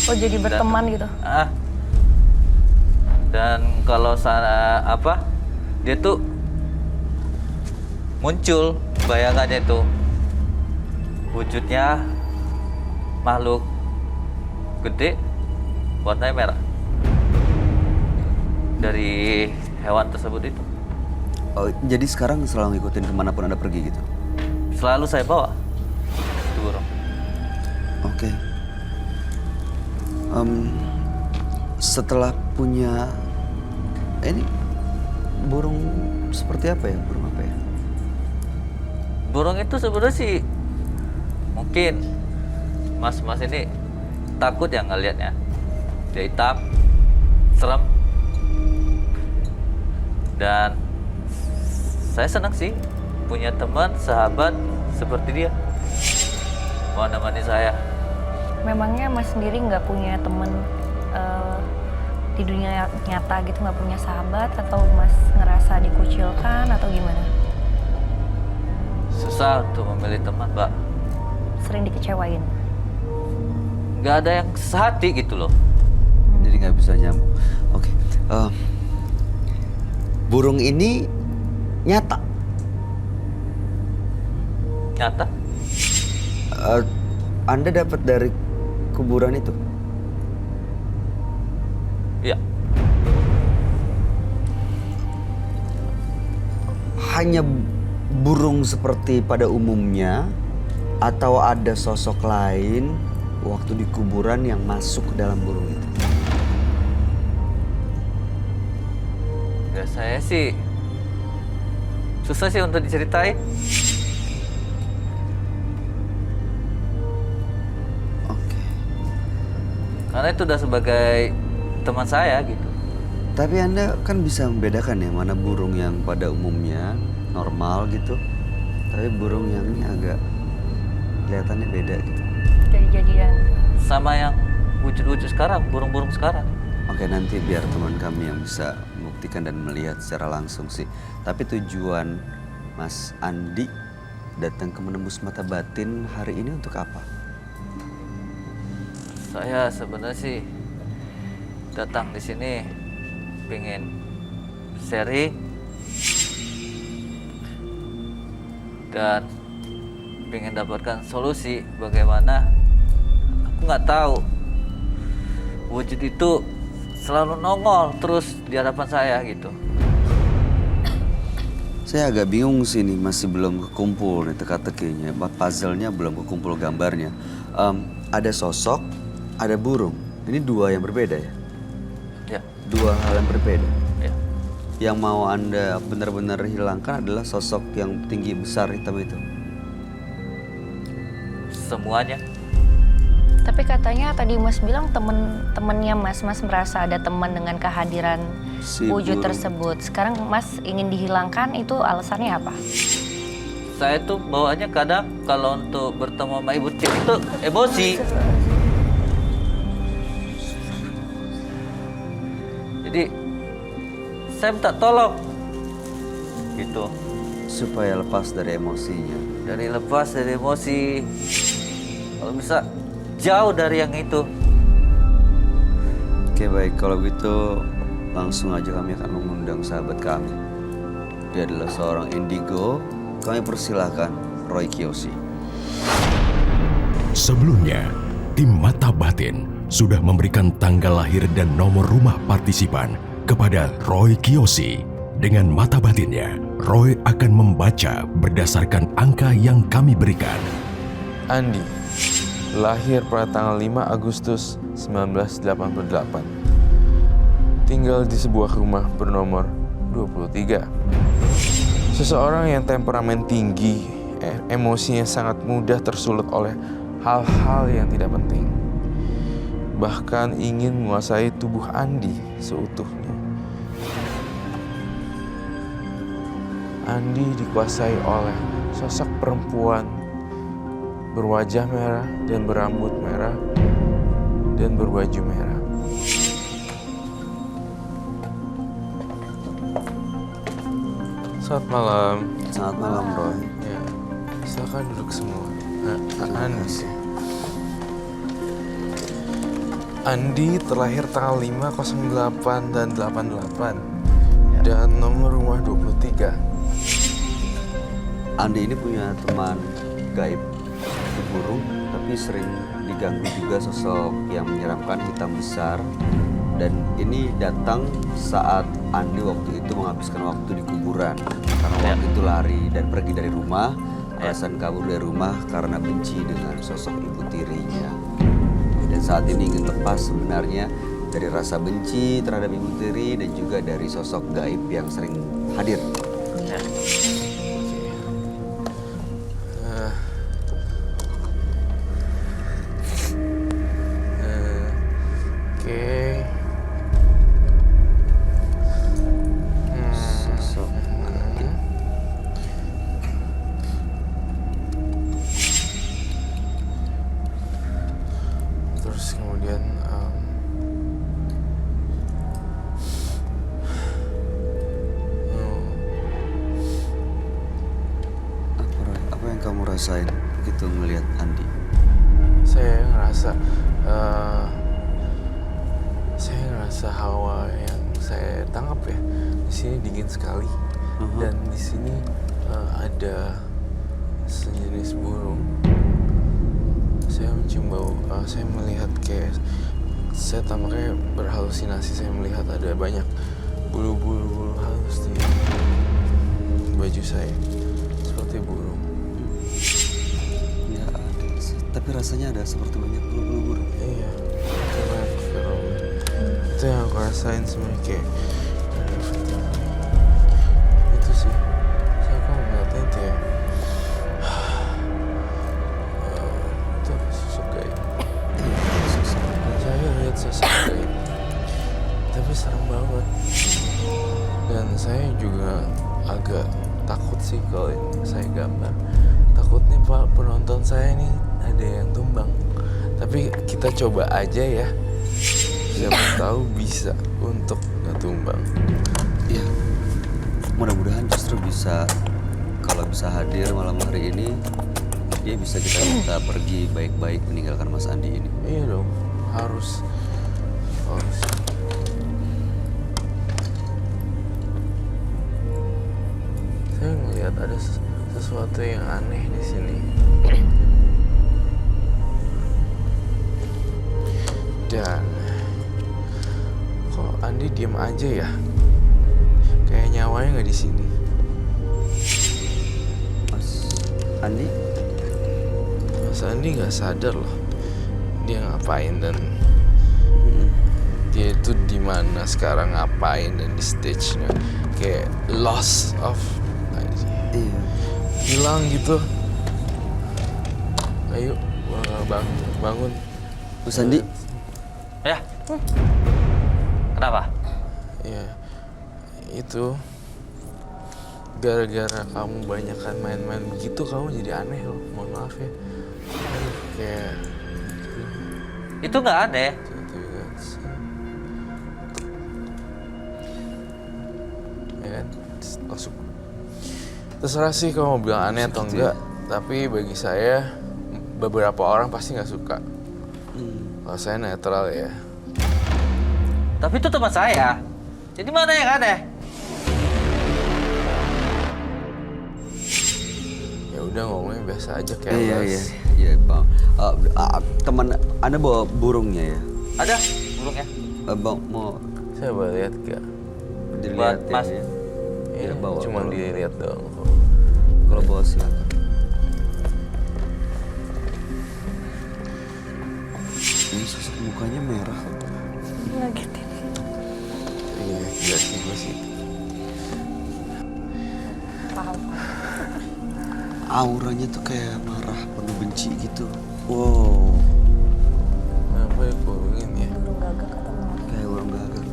Oh jadi berteman gitu? Dan kalau sana dia tuh muncul bayangannya itu wujudnya makhluk gede warnanya merah dari hewan tersebut itu. Oh, jadi sekarang selalu ngikutin kemanapun Anda pergi gitu? Selalu saya bawa itu burung. Oke. Setelah punya ini burung seperti apa ya? Burung apa ya? Burung itu sebenarnya sih mungkin mas-mas ini takut ya ngelihatnya. Dia hitam, serem. Dan saya senang sih punya teman, sahabat seperti dia. Mau nemani saya. Memangnya Mas sendiri nggak punya temen di dunia nyata gitu, nggak punya sahabat, atau Mas ngerasa dikucilkan atau gimana? Susah untuk memilih teman, Mbak. Sering dikecewain? Nggak ada yang sehati gitu loh. Jadi nggak bisa nyambung. Oke. Burung ini nyata. Nyata. Anda dapat dari kuburan itu? Iya. Hanya burung seperti pada umumnya atau ada sosok lain waktu di kuburan yang masuk ke dalam burung itu? Ya saya sih susah sih untuk diceritain. Oke. Karena itu udah sebagai teman saya gitu. Tapi Anda kan bisa membedakan ya mana burung yang pada umumnya normal gitu, tapi burung yang ini agak kelihatannya beda gitu. Dari jadian? Sama yang wujud-wujud sekarang, burung-burung sekarang. Oke, nanti biar teman kami yang bisa membuktikan dan melihat secara langsung sih. Tapi tujuan Mas Andi datang ke Menembus Mata Batin hari ini untuk apa? Saya sebenarnya sih datang di sini pengen sharing dan pengen dapatkan solusi bagaimana. Aku nggak tahu wujud itu selalu nongol terus di hadapan saya gitu. Saya agak bingung sih nih, masih belum kekumpul nih teka-tekinya, puzzle-nya belum kekumpul gambarnya. Ada sosok, ada burung. Ini dua yang berbeda ya? Ya, Dua hal yang berbeda. ya. Yang mau Anda benar-benar hilangkan adalah sosok yang tinggi besar hitam itu. Semuanya. Tapi katanya tadi Mas bilang temen-temennya Mas merasa ada teman dengan kehadiran Si wujud burung. tersebut. Sekarang Mas ingin dihilangkan, itu alasannya apa? Saya tuh bawaannya kadang kalau untuk bertemu sama Ibu Cik itu emosi. Jadi saya minta tolong gitu. Supaya lepas dari emosinya. Dari lepas dari emosi. Kalau bisa jauh dari yang itu. Oke baik, kalau gitu langsung aja kami akan mengundang sahabat kami. Dia adalah seorang indigo. Kami persilahkan Roy Kiyoshi. Sebelumnya, tim Mata Batin sudah memberikan tanggal lahir dan nomor rumah partisipan kepada Roy Kiyoshi. Dengan mata batinnya, Roy akan membaca berdasarkan angka yang kami berikan. Andi, lahir pada tanggal 5 Agustus 1988. Tinggal di sebuah rumah bernomor 23. Seseorang yang temperamen tinggi, emosinya sangat mudah tersulut oleh hal-hal yang tidak penting. Bahkan ingin menguasai tubuh Andi seutuhnya. Andi dikuasai oleh sosok perempuan berwajah merah dan berambut merah dan berbaju merah. Selamat malam. Selamat malam Roy. Ya, silakan duduk semua. Andi. Andi terlahir tanggal 5/08 dan 88 dan nomor rumah 23. Andi ini punya teman gaib di burung, tapi sering diganggu juga sosok yang menyeramkan hitam besar. Dan ini datang saat Andi waktu itu menghabiskan waktu di kuburan. Karena waktu itu lari dan pergi dari rumah. Alasan kabur dari rumah karena benci dengan sosok ibu tirinya. Dan saat ini ingin lepas sebenarnya dari rasa benci terhadap ibu tiri dan juga dari sosok gaib yang sering hadir. Sosok gaib. Terus kemudian Apa, Roy? Apa yang kamu rasain begitu melihat Andi? saya ngerasa hawa yang saya tangkap ya di sini dingin sekali. Dan di sini ada sejenis burung. Saya mencium bau, saya melihat kayak saya tampaknya berhalusinasi. Saya melihat ada banyak bulu-bulu halus di baju saya seperti burung. Ya, tapi rasanya ada seperti banyak bulu-bulu. Iya, keren. Itu yang aku rasain sebenarnya kayak ada vertigo. Itu sih, saya kok ngeliatnya itu ya. Itu apa sosok gaib? Saya lihat sosok gaib, tapi serem banget. Dan saya juga agak takut sih kalau ini saya gambar. Takutnya Pak penonton saya ini ada yang tumbang. Tapi kita coba aja ya. Siapa tahu bisa untuk nggak tumbang. Iya, mudah-mudahan justru bisa, kalau bisa hadir malam hari ini, dia bisa kita minta pergi baik-baik meninggalkan Mas Andi ini. Iya dong, harus. Saya ngelihat ada sesuatu yang aneh di sini. Dan kok Andi diem aja ya? Kayak nyawanya nggak di sini. Mas Andi? Mas Andi nggak sadar loh dia ngapain dan dia itu di mana sekarang, ngapain, dan di stage-nya kayak loss of Iya. hilang gitu. Ayo bangun. Mas Andi? Ya. Kenapa? Ya itu gara-gara kamu banyakan main-main begitu kamu jadi aneh loh. Mohon maaf ya. Kayak Itu nggak aneh. nggak suka. Terserah sih kalau mau bilang aneh atau Gitu ya? enggak, tapi bagi saya beberapa orang pasti nggak suka. Kalau saya netral ya. Tapi itu teman saya. Jadi mana yang aneh? Ya udah ngomongnya biasa aja kayak Iya, Bang. Teman Anda bawa burungnya ya? Ada burungnya? Bang, mau Saya boleh lihat gak? dilihat Buat Mas. ya? Iya, bawa, cuma bawa. dilihat doang kok. Kalau bawa silakan. Ini sosok mukanya merah. Ngagetin. Iya, lihat sih gue sih. Paham. Auranya tuh kayak marah, penuh benci gitu. Wow, Kenapa ya kurungin ya? Burung gagak atau mau? kayak orang gagak.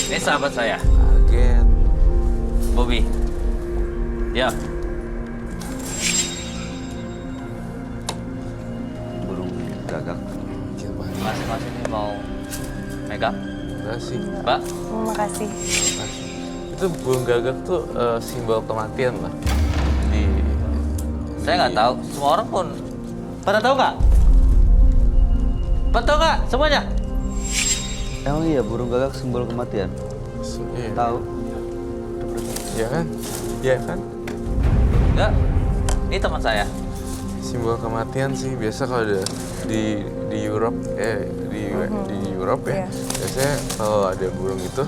Ini sahabat saya, Kaget. Bobby. Ya, Burung gagak. Kaget banget. Mas ini mau megang? Enggak sih. Mbak? Terima kasih. Makasih. Itu burung gagak tuh simbol kematian lah. Saya nggak tahu. Semua orang pun pada tahu nggak? Pada tahu nggak semuanya? Emang iya burung gagak simbol kematian? Iya. Tahu? Iya kan? Iya kan? Nggak. Ini teman saya. Simbol kematian sih biasa kalau ada di Europe di Europe ya. Iya. Biasanya kalau ada burung itu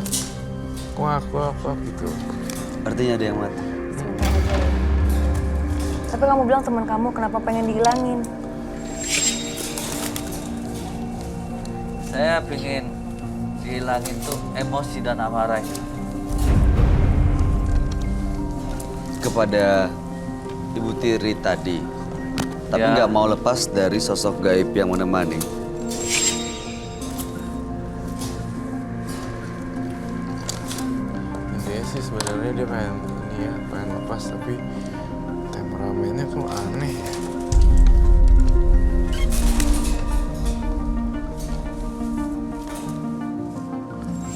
kuak gitu. Artinya ada yang mati. Sebentar aja ya. Tapi kamu bilang teman kamu kenapa pengen dihilangin? Saya pingin dihilangin tuh emosi dan amarah. Kepada Ibu Tiri tadi. Tapi Ya. nggak mau lepas dari sosok gaib yang menemani. Intinya sih sebenarnya dia pengen lepas tapi temperamennya kok aneh ya.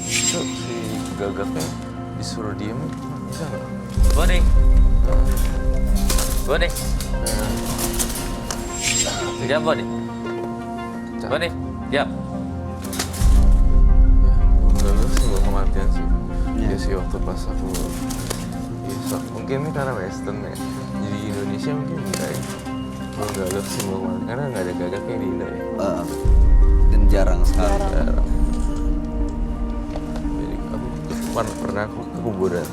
Itu si gagaknya disuruh diem bisa nggak? Boni. Boni. Diam, Boni. Boni, diam. Ya, gagak sih gak kematian sih. Iya. Iya sih waktu pas aku mungkin ini karena western ya. Jadi di Indonesia mungkin enggak ya. Kalau gagak sih mau kematian karena nggak ada gagaknya di Indo ya. Dan jarang sekali. Jarang. Jadi aku pernah aku ke kuburan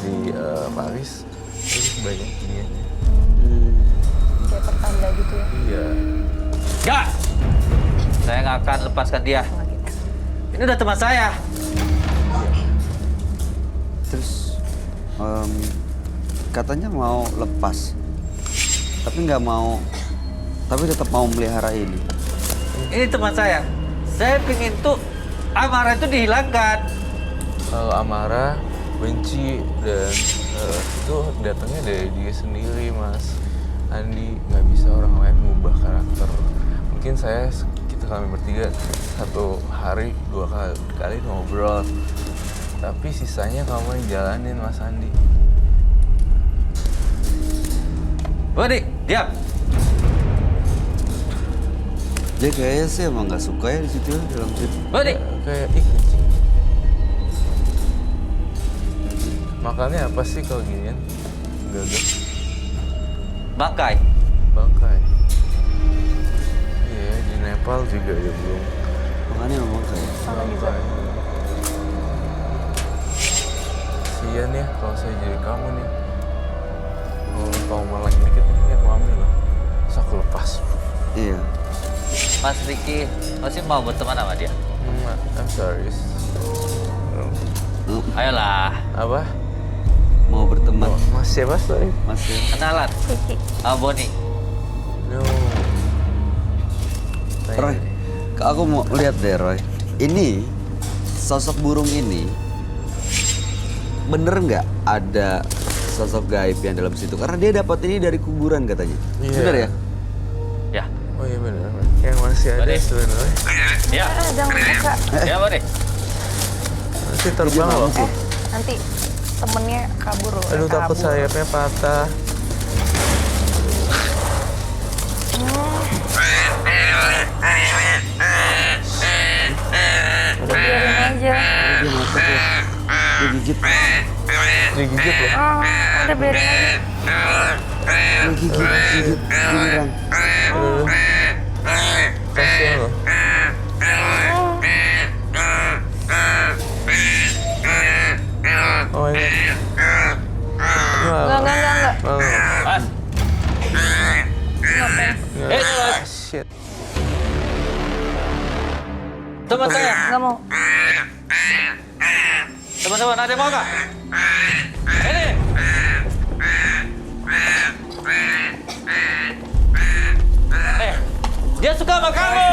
di Paris, terus banyak giniannya. Kayak pertanda gitu ya. Iya. Nggak. Saya nggak akan lepaskan dia. Ini udah teman saya. Terus katanya mau lepas. Tapi nggak mau. Tapi tetap mau melihara ini. Ini teman saya. Saya pingin tuh amarah itu dihilangkan. Kalau amarah, benci dan itu datangnya dari dia sendiri, Mas. Andi nggak bisa orang lain mengubah karakter. Mungkin kami bertiga satu hari 2 kali ngobrol. Tapi sisanya kamu yang jalanin, Mas Andi. Boni, diam. Dia kayaknya sih emang nggak suka ya di situ dalam situ. Boni. Kayak kencing. Makannya apa sih kalau ginian? Gagak. Bangkai. Bangkai. Iya, di Nepal juga ya belum. Makanya ngomong kayak. Sama juga. Kasian ya kalau saya jadi kamu nih. Kalau melek dikit ini aku ambil lah. Terus aku lepas. Iya. Mas Riki masih mau berteman sama dia. I'm sorry. Ayolah, Apa? Mau berteman. Mas siapa sorry? Masih. kenalan. Kiki. Boni. No. Roy, aku mau lihat deh Roy. Ini sosok burung ini bener nggak ada sosok gaib yang dalam situ? Karena dia dapat ini dari kuburan katanya. Iya. Bener ya? Ya. Oh iya benar. Yang masih ada Bani. sebenarnya. Ya. Jangan buka. Ya, Boni. sih terbang loh. Nanti temennya kabur loh. Aduh takut kabur. sayapnya patah. Udah biarin aja. Dia masuk ya. Dia gigit. Digigit loh. Udah biarin aja. Dia gigit. Beneran. Aduh. Kasihan loh. Oh my god. Enggak. Mas. Shit. Teman saya. Enggak mau. Teman-teman, ada yang mau nggak? Ini. Dia suka sama kamu.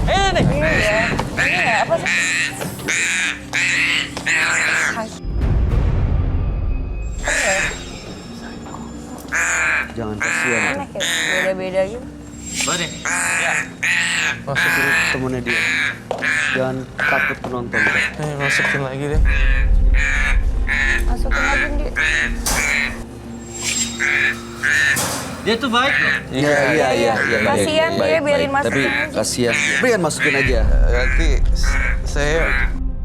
Ini nih. Ini ya apa sih? Jangan kasihan. Aneh ya, beda-beda gitu. Mana nih? Ya. Masukin. Temennya dia. Jangan takut penonton. Masukin lagi deh. Masukin aja dia. Dia tuh baik loh. Iya. Kasihan dia, biarin Tapi masukin aja. kasihan. Berikan masukin aja. Nanti saya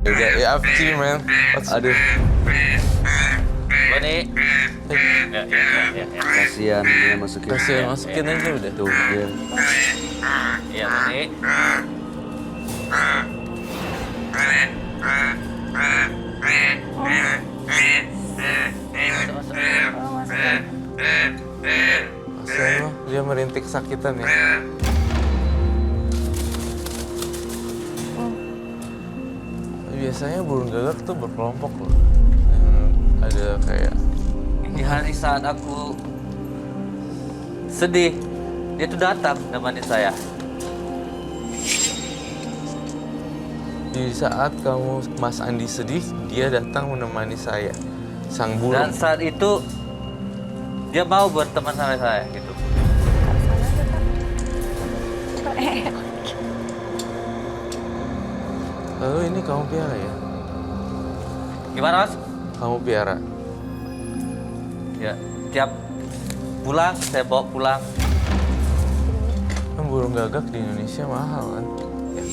udah ya up to you, man. Aduh, Bani. Ya. kasihan dia masukin. Masukin aja udah. Tuh dia. Iya, Bani. Kasihan loh, dia merintih kesakitan ya. Biasanya burung gagak tuh berkelompok loh. Ada kayak Di hari saat aku sedih, dia tuh datang nemenin saya. di saat kamu Mas Andi sedih, dia datang menemani saya. Sang Dan burung. saat itu dia mau berteman sama saya gitu. Lalu ini kamu piara ya? Gimana Mas? Kamu piara. Ya, tiap pulang saya bawa pulang. Kan burung gagak di Indonesia mahal kan? Ya.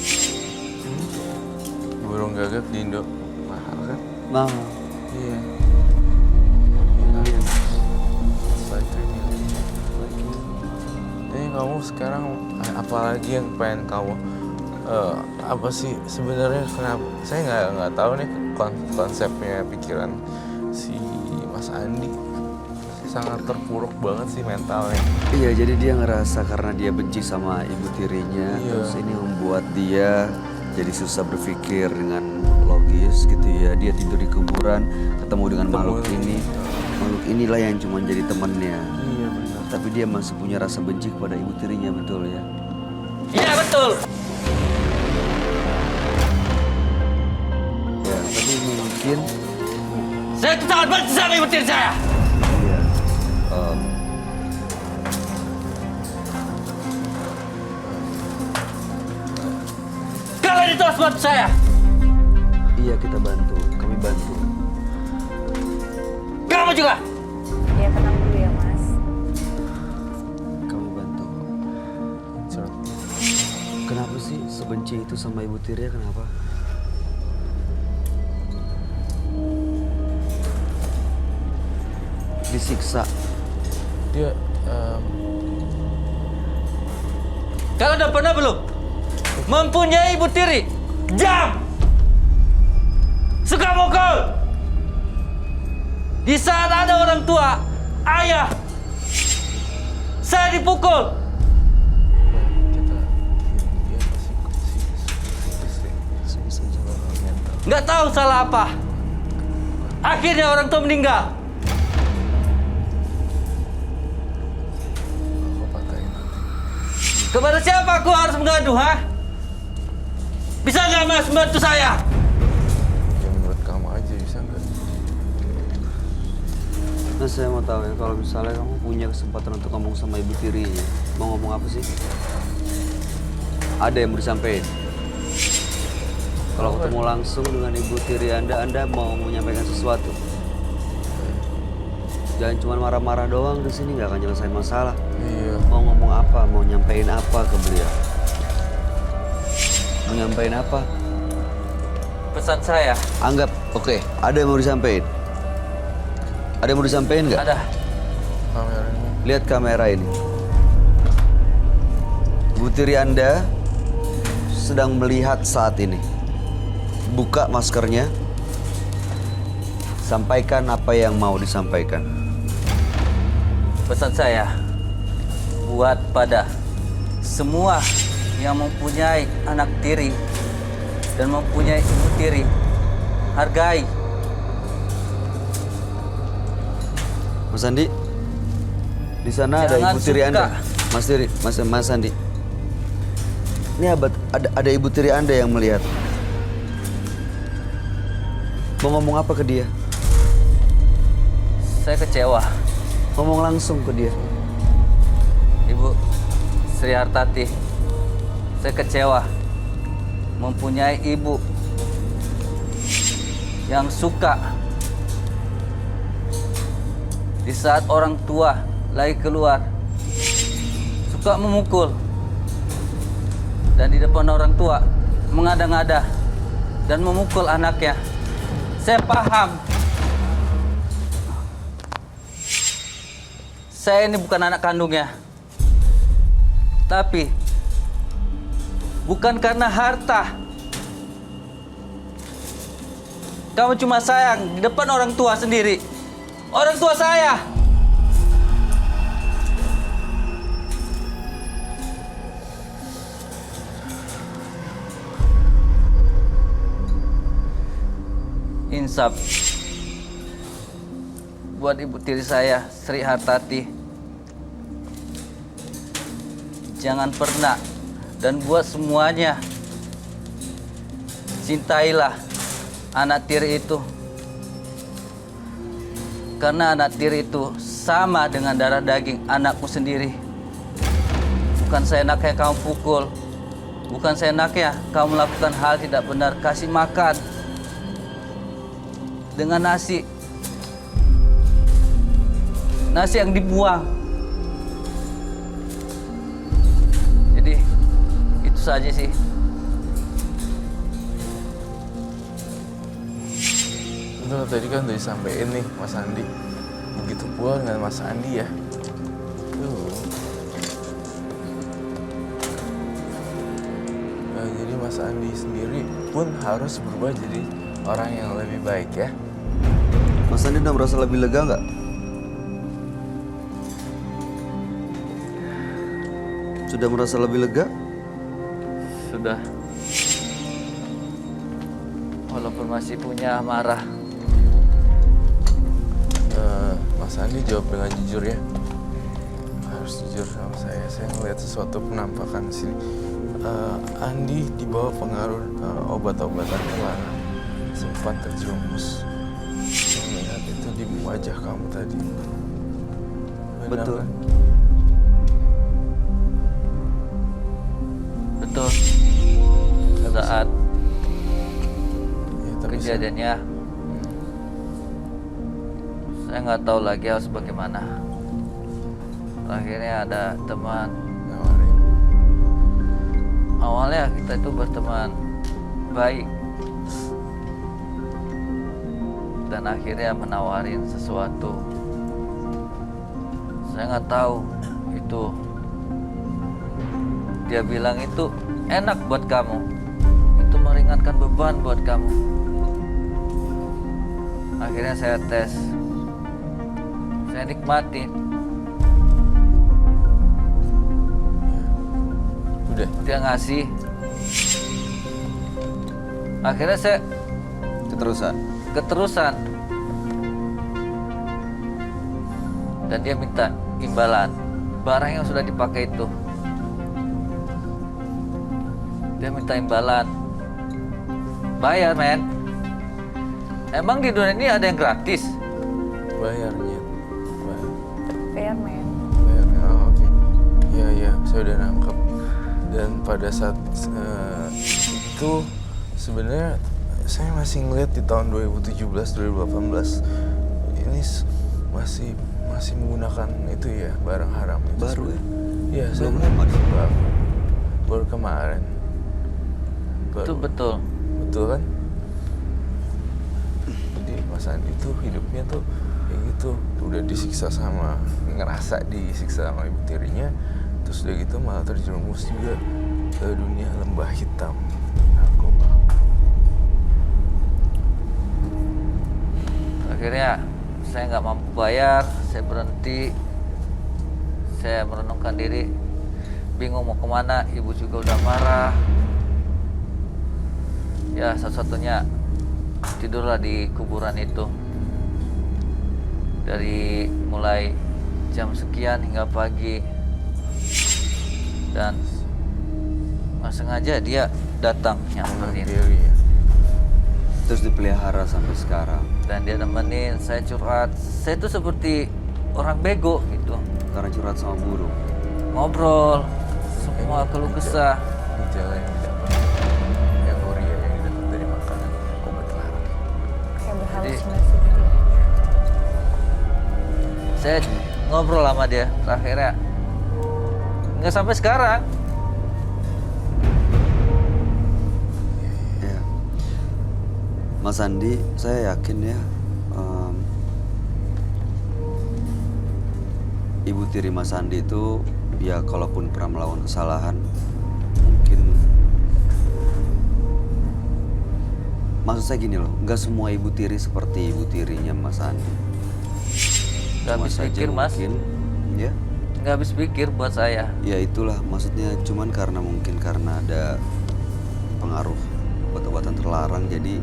Burung gagak di Indo mahal kan? Mau. Iya. Jadi kamu sekarang apalagi yang pengen kamu apa sih sebenarnya kenapa? Saya nggak tahu nih konsepnya pikiran si Mas Andi sangat terpuruk banget sih mentalnya. Iya, jadi dia ngerasa karena dia benci sama ibu tirinya, Iya. terus ini membuat dia jadi susah berpikir dengan logis gitu ya. Dia tidur di kuburan, ketemu dengan makhluk ini. Makhluk inilah yang cuma jadi temannya. Iya benar. Tapi dia masih punya rasa benci kepada ibu tirinya, betul ya? Iya betul. Ya, tapi mungkin Saya tuh sangat benci sama ibu tiri saya. iya. Kalian itu harus bantu saya. Iya, kita bantu. Kami bantu. Kamu juga. Ya tenang dulu ya Mas. Kami bantu. Kenapa sih sebenci itu sama ibu tirinya, kenapa? Disiksa. Dia Kalian udah pernah belum mempunyai ibu tiri? Jam. Suka mukul. Di saat ada orang tua, ayah, saya dipukul. kita dia pasti Nggak tahu salah apa. Akhirnya orang tua meninggal. aku patahin nanti. Kepada siapa aku harus mengadu, ha? Bisa nggak Mas bantu saya? Ya menurut kamu aja bisa nggak? Nah, saya mau tahu ya, kalau misalnya kamu punya kesempatan untuk ngomong sama ibu tirinya, mau ngomong apa sih? Ada yang mau disampaikan? Kalau ketemu langsung dengan Ibu Tiri Anda mau menyampaikan sesuatu. Jangan cuma marah-marah doang di sini, nggak akan nyelesain masalah. Iya. Mau ngomong apa, mau nyampein apa ke beliau? Mau nyampein apa? Pesan saya. Anggap, oke, ada yang mau disampaikan? Ada yang mau disampaikan nggak? Ada. Kameranya. Lihat kamera ini. Ibu Tiri Anda sedang melihat saat ini. Buka maskernya. Sampaikan apa yang mau disampaikan. Pesan saya buat pada semua yang mempunyai anak tiri dan mempunyai ibu tiri, hargai. Mas Andi, di sana ada Jangan Ibu Tiri suka. Anda. Mas Tiri, Mas Andi. Ini ada Ibu Tiri Anda yang melihat. Mau ngomong apa ke dia? Saya kecewa. Ngomong langsung ke dia. Ibu Sri Hartati, saya kecewa mempunyai ibu yang suka di saat orang tua lagi keluar, suka memukul, dan di depan orang tua mengada-ngada dan memukul anaknya. Saya paham. Saya ini bukan anak kandungnya. Tapi bukan karena harta. Kamu cuma sayang di depan orang tua sendiri. Orang tua saya. Insaf buat ibu tiri saya, Sri Hartati. Jangan pernah, dan buat semuanya, cintailah anak tiri itu. Karena anak tiri itu sama dengan darah daging anakmu sendiri. Bukan seenaknya kamu pukul. Bukan seenaknya kamu melakukan hal tidak benar. Kasih makan dengan nasi. Nasi yang dibuang. Jadi, itu saja sih. Itu tadi kan udah disampaikan nih Mas Andi. Begitu pula dengan Mas Andi ya. Nah, jadi Mas Andi sendiri pun harus berubah jadi orang yang lebih baik ya. Mas Andi udah merasa lebih lega nggak? Sudah merasa lebih lega? Sudah. Walaupun masih punya amarah. Mas Andi jawab dengan jujur ya. Harus jujur sama saya. Saya ngeliat sesuatu penampakan sini. Andi di bawah pengaruh obat-obatan terlarang. Sempat terjerumus. Saya melihat itu di wajah kamu tadi. Benar, Betul. kan? Betul. Saat Ya, tapi kejadiannya, saya nggak tahu lagi harus bagaimana. Akhirnya ada teman. nawarin. Awalnya kita itu berteman baik. Dan akhirnya menawarin sesuatu. Saya nggak tahu itu. Dia bilang itu enak buat kamu. Itu meringankan beban buat kamu. Akhirnya saya tes. Saya nikmatin. Udah. Dia ngasih. Akhirnya saya keterusan. Dan dia minta imbalan barang yang sudah dipakai itu. Dia minta imbalan. Bayar, men. Emang di dunia ini ada yang gratis? Bayarnya. Bayar. Fair man. Bayarnya. Oh, oke. Iya, iya. Saya udah nangkep. Dan pada saat itu Sebenarnya saya masih ngeliat di tahun 2017-2018 ini masih menggunakan itu ya, barang haram itu. Baru ya? Iya, saya Belum lama sih. baru kemarin. Itu betul. Betul kan? Jadi Mas Andi tuh hidupnya tuh kayak gitu, udah disiksa ngerasa disiksa sama ibu tirinya, terus udah gitu malah terjerumus juga ke dunia lembah hitam narkoba. Akhirnya saya nggak mampu bayar, saya berhenti, saya merenungkan diri, bingung mau kemana, ibu juga udah marah. Ya satu-satunya tidurlah di kuburan itu. Dari mulai jam sekian hingga pagi. Dan nggak sengaja dia datang nyamperin. Diri ya. Terus dipelihara sampai sekarang. Dan dia nemenin saya curhat. Saya tuh seperti orang bego gitu. Karena curhat sama burung. Ngobrol, semua keluh kesah. Gejala yang didapat, euforia yang didapat dari makanan obat larang. Kayak berhalusinasi gitu. Saya ngobrol sama dia, akhirnya nggak sampai sekarang. Ya. Mas Andi, saya yakin ya, ibu tiri Mas Andi itu ya kalaupun pernah melakukan kesalahan, mungkin maksud saya gini loh, nggak semua ibu tiri seperti ibu tirinya Mas Andi. Nggak habis Cuma saja pikir mas, mungkin, ya. nggak habis pikir buat saya. Ya itulah maksudnya, cuman karena mungkin karena ada pengaruh obat-obatan terlarang, jadi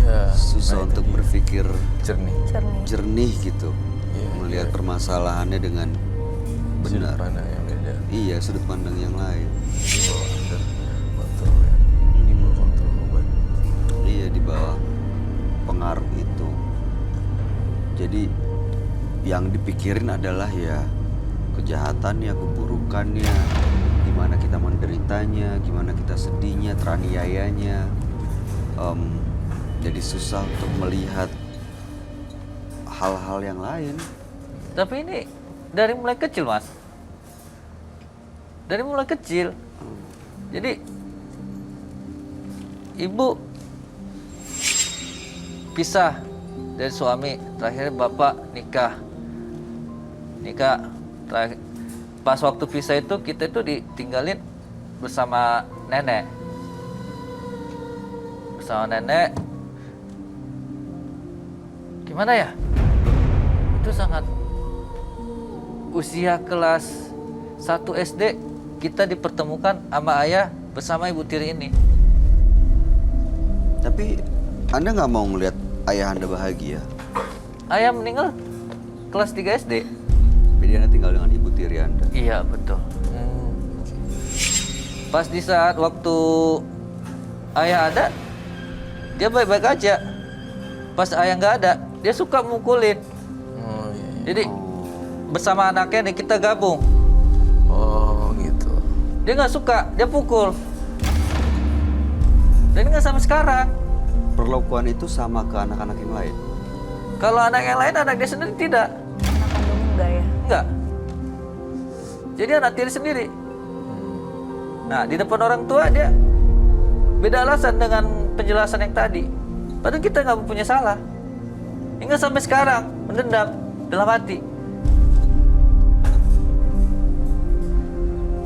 Ya, susah untuk berpikir jernih. Cernih. jernih gitu, Iya, melihat permasalahannya dengan Sudut benar. pandang yang beda. Iya, sudut pandang yang lain. Di bawah under kontrol ya. Di bawah kontrol obat. Iya, di bawah pengaruh itu. Jadi yang dipikirin adalah ya kejahatannya, keburukannya, gimana kita menderitanya, gimana kita sedihnya, teraniayanya. Jadi susah untuk melihat hal-hal yang lain. Tapi ini dari mulai kecil mas, dari mulai kecil. Jadi ibu pisah dari suami, terakhir bapak nikah. Terakhir, pas waktu pisah itu kita itu ditinggalin bersama nenek. Bersama nenek, gimana ya? Itu sangat usia kelas 1 SD kita dipertemukan sama ayah bersama ibu tiri ini. Tapi Anda nggak mau ngelihat ayah Anda bahagia? Ayah meninggal kelas 3 SD. Jadi Anda tinggal dengan ibu tiri Anda. Iya betul. Pas di saat waktu ayah ada, dia baik-baik aja. Pas ayah nggak ada, dia suka mukulin. Oh iya. Jadi bersama anaknya nih kita gabung. Oh gitu. Dia nggak suka, dia pukul. Dan nggak sampai sekarang. Perlakuan itu sama ke anak-anak yang lain. Kalau anak yang lain, anak dia sendiri tidak. Anak kandung enggak ya? Enggak. Jadi anak tiri sendiri. Nah, di depan orang tua dia beda alasan dengan penjelasan yang tadi. Padahal kita nggak punya salah. Hingga sampai sekarang mendendam dalam hati.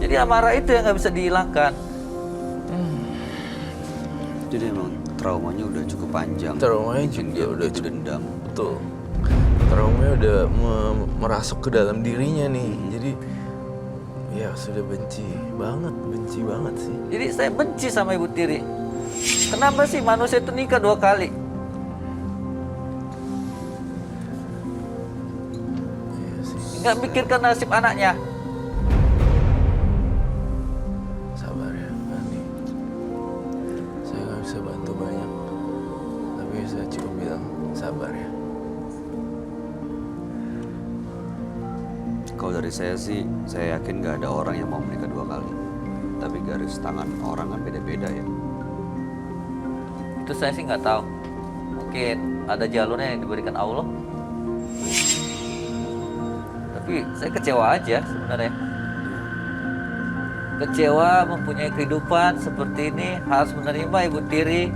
Jadi amarah itu yang nggak bisa dihilangkan. Jadi emang traumanya udah cukup panjang. Traumanya Bikin juga dia udah begitu dendam. Betul. Traumanya udah merasuk ke dalam dirinya nih. Jadi ya sudah benci banget sih. Jadi saya benci sama ibu tiri. Kenapa sih manusia itu nikah 2 kali? Iya sih. Nggak pikirkan nasib anaknya. Sabar ya, Andi. Saya nggak bisa bantu banyak, tapi saya cukup bilang sabar ya. Kalau dari saya sih, saya yakin nggak ada orang yang mau menikah 2 kali. Tapi garis tangan orang kan beda-beda ya. Itu saya sih nggak tahu. Mungkin ada jalurnya yang diberikan Allah. Tapi saya kecewa aja sebenarnya. Kecewa mempunyai kehidupan seperti ini, harus menerima Ibu Tiri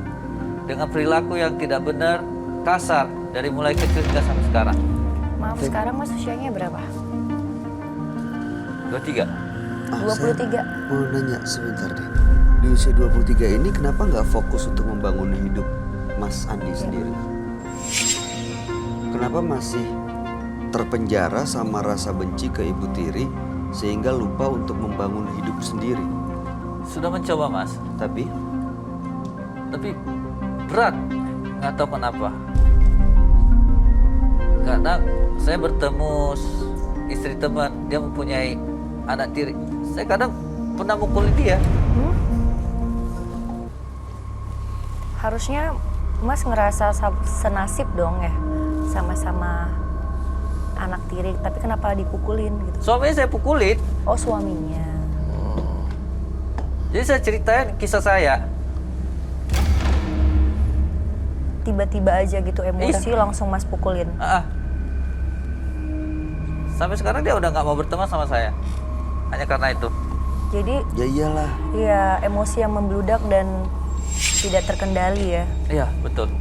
dengan perilaku yang tidak benar, kasar dari mulai kecil hingga sampai sekarang. Maaf, sekarang Mas usianya berapa? 23. Saya 23. mau nanya sebentar deh. Di usia 23 ini kenapa nggak fokus untuk membangun hidup Mas Andi sendiri? Kenapa masih terpenjara sama rasa benci ke Ibu Tiri sehingga lupa untuk membangun hidup sendiri? Sudah mencoba, Mas. Tapi berat, nggak tahu kenapa. Kadang saya bertemu istri teman, dia mempunyai anak tiri. Saya kadang pernah mukulin dia. Harusnya Mas ngerasa senasib dong ya, sama-sama anak tiri, tapi kenapa dipukulin gitu? Suaminya saya pukulin. Oh, suaminya. Jadi saya ceritain kisah saya. Tiba-tiba aja gitu emosi langsung Mas pukulin. Sampai sekarang dia udah nggak mau berteman sama saya. Hanya karena itu. Jadi ya iyalah. ya emosi yang membludak dan tidak terkendali ya. Iya, betul.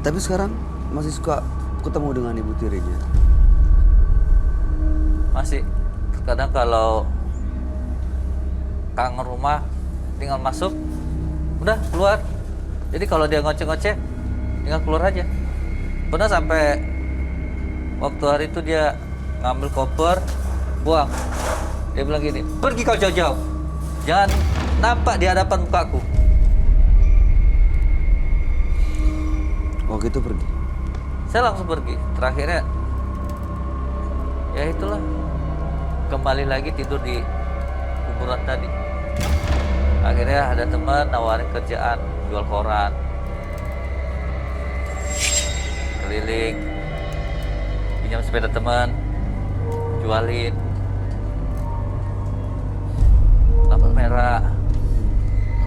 Tapi sekarang masih suka ketemu dengan Ibu Tirinya? Masih. Kadang kalau kangen rumah, tinggal masuk, udah keluar. Jadi kalau dia ngoceh-ngoceh, tinggal keluar aja. Pernah sampai waktu hari itu dia ngambil koper, buang. Dia bilang gini, pergi kau jauh-jauh. Jangan nampak di hadapan mukaku. Waktu itu pergi? Saya langsung pergi. Terakhirnya, ya itulah. Kembali lagi tidur di kuburan tadi. Akhirnya ada teman nawarin kerjaan, jual koran. Keliling. Pinjam sepeda teman. Jualin. Lampu merah.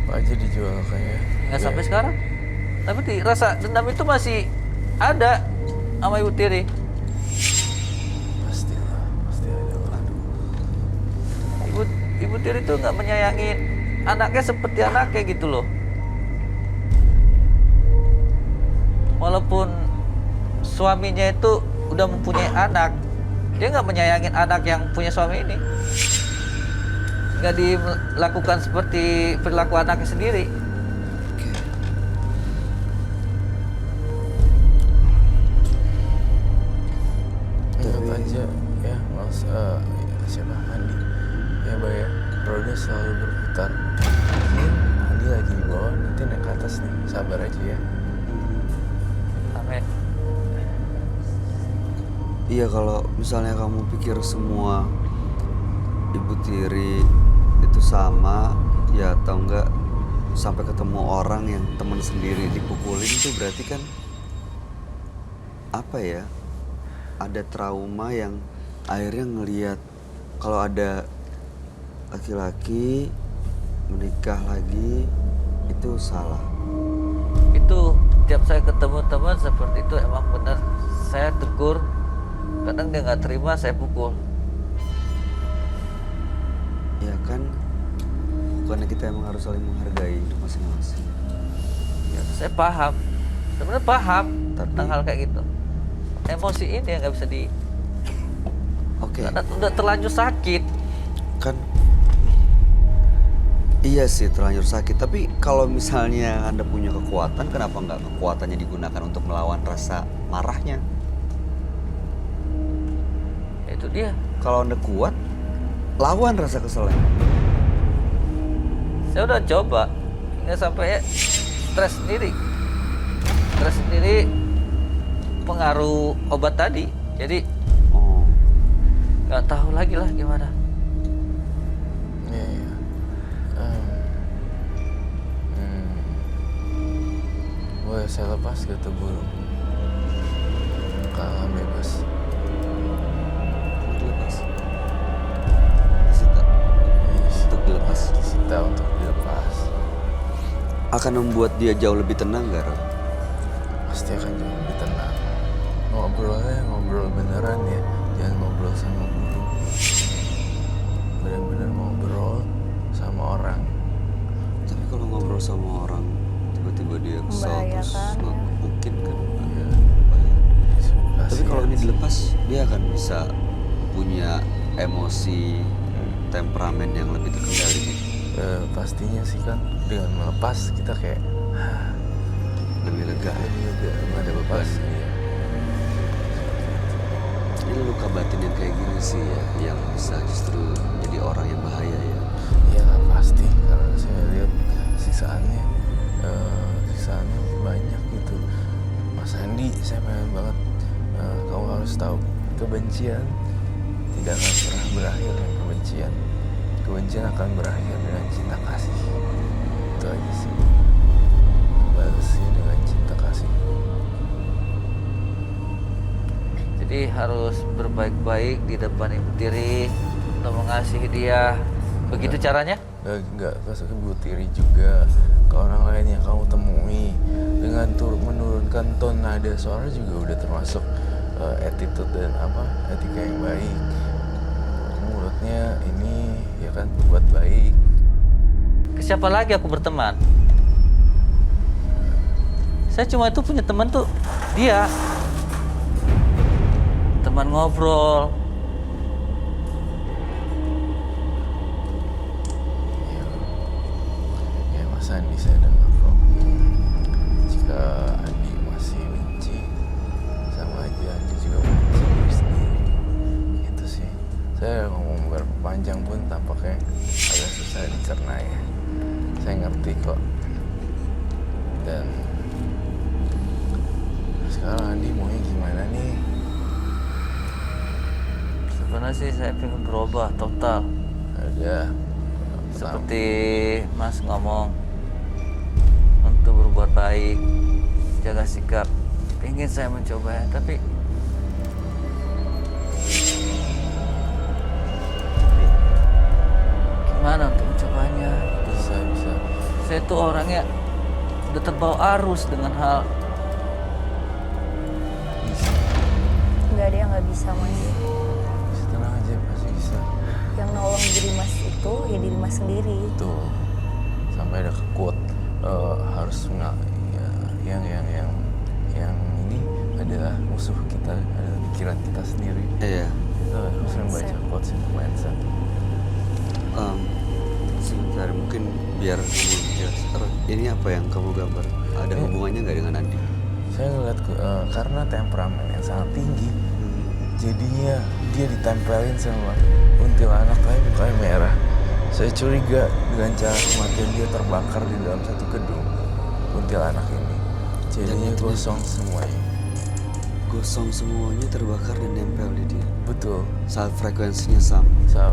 Apa aja dijual kayaknya. Nggak sampai sekarang. Tapi rasa dendam itu masih ada sama Ibu Tiri. Pasti ada. Aduh. Ibu Tiri itu nggak menyayangin anaknya seperti anaknya gitu loh. Walaupun suaminya itu udah mempunyai anak, dia nggak menyayangin anak yang punya suami ini. Nggak dilakukan seperti perilaku anaknya sendiri. Ingat aja ya, Mas, siapa? Andi. Ya, Mbak ya, roda selalu berputar. Ini Andi lagi di bawah, nanti naik ke atas nih. Sabar aja ya. Amin. Iya, kalau misalnya kamu pikir semua Ibu Tiri itu sama, ya atau enggak sampai ketemu orang yang teman sendiri dipukulin, itu berarti kan apa ya? Ada trauma yang akhirnya ngelihat kalau ada laki-laki menikah lagi itu salah. Itu tiap saya ketemu teman seperti itu emang benar. Saya tegur, kadang dia nggak terima, saya pukul. Ya kan, bukannya kita emang harus saling menghargai hidup masing-masing. Ya, saya paham, sebenarnya paham tentang Tapi- hal kayak gitu. Emosi ini yang nggak bisa di, Oke, karena udah terlanjur sakit. kan iya sih terlanjur sakit. Tapi kalau misalnya Anda punya kekuatan, kenapa nggak kekuatannya digunakan untuk melawan rasa marahnya? Itu dia. Kalau Anda kuat, lawan rasa keselnya. Saya udah coba, nggak sampai stres sendiri. Stres sendiri pengaruh obat tadi. Jadi Oh, nggak tahu lagi lah gimana. Iya. Boleh saya lepas gitu burung. Kalau bebas. mau dilepas. Disita Yes. untuk dilepas. Disita untuk dilepas. akan membuat dia jauh lebih tenang gak, Roy? Pasti akan jauh lebih tenang. Ngobrolnya ngobrol beneran ya, jangan ngobrol sama guru. Bener-bener ngobrol sama orang. Tapi kalau ngobrol sama orang, tiba-tiba dia kesal terus Membahayakan, ya. mungkin kan. Ya, Bahaya. Tapi kasihan kalau ini sih. dilepas, dia akan bisa punya emosi, temperamen yang lebih terkendali. Pastinya sih kan dengan melepas kita kayak Lebih lega. lebih lega, ada beban. Iya. Ini luka batin yang kayak gini sih ya, yang bisa justru jadi orang yang bahaya ya. Iya pasti karena saya lihat sisaannya banyak gitu. Mas Andi, saya pengen banget kamu harus tahu kebencian tidak akan pernah berakhir dengan kebencian. Kebencian akan berakhir dengan cinta kasih. Itu aja sih. Balasnya dengan cinta kasih. Jadi harus berbaik-baik di depan ibu tiri untuk mengasihi dia. Begitu caranya? Enggak ke ibu tiri juga, ke orang lain yang kamu temui dengan menurunkan ton nada suara juga udah termasuk attitude dan etika yang baik. Mulutnya ini ya kan berbuat baik. Ke siapa lagi aku berteman? Saya cuma itu punya teman tuh dia. Teman ngobrol. Ya Mas Andi, saya dengar kok. Jika Andi masih benci sama aja Andi juga benci diri sendiri. Gitu sih. Saya ngomong berpanjang pun tampaknya agak susah dicerna ya. Saya ngerti kok. Dan sekarang Andi maunya gimana nih? Sebenarnya sih saya pengen berubah total. Ada Seperti Mas ngomong untuk berbuat baik, jaga sikap. Ingin saya mencobanya, tapi gimana untuk mencobanya? bisa. Saya tuh orangnya udah terbawa arus dengan hal Nggak ada yang nggak bisa Mas. Bisa tenang aja, pasti bisa. Yang nolong diri Mas itu ya diri Mas sendiri. Tuh sampai ada quote harus nggak ya, yang ini adalah musuh kita, adalah pikiran kita sendiri. Iya. Kita harus sering baca quotes itu mindset. Sebentar, mungkin biar kamu jelas. Ini apa yang kamu gambar? Ada hubungannya nggak dengan Andi? Saya ngeliat karena temperamen yang sangat tinggi, jadinya dia ditempelin sama kuntilanak tapi mukanya merah. Saya curiga dengan cara kematian dia terbakar di dalam satu gedung kuntilanak ini. Jadinya Dan itu gosong semuanya. Gosong semuanya terbakar dan nempel di dia. Betul. Saat frekuensinya sama.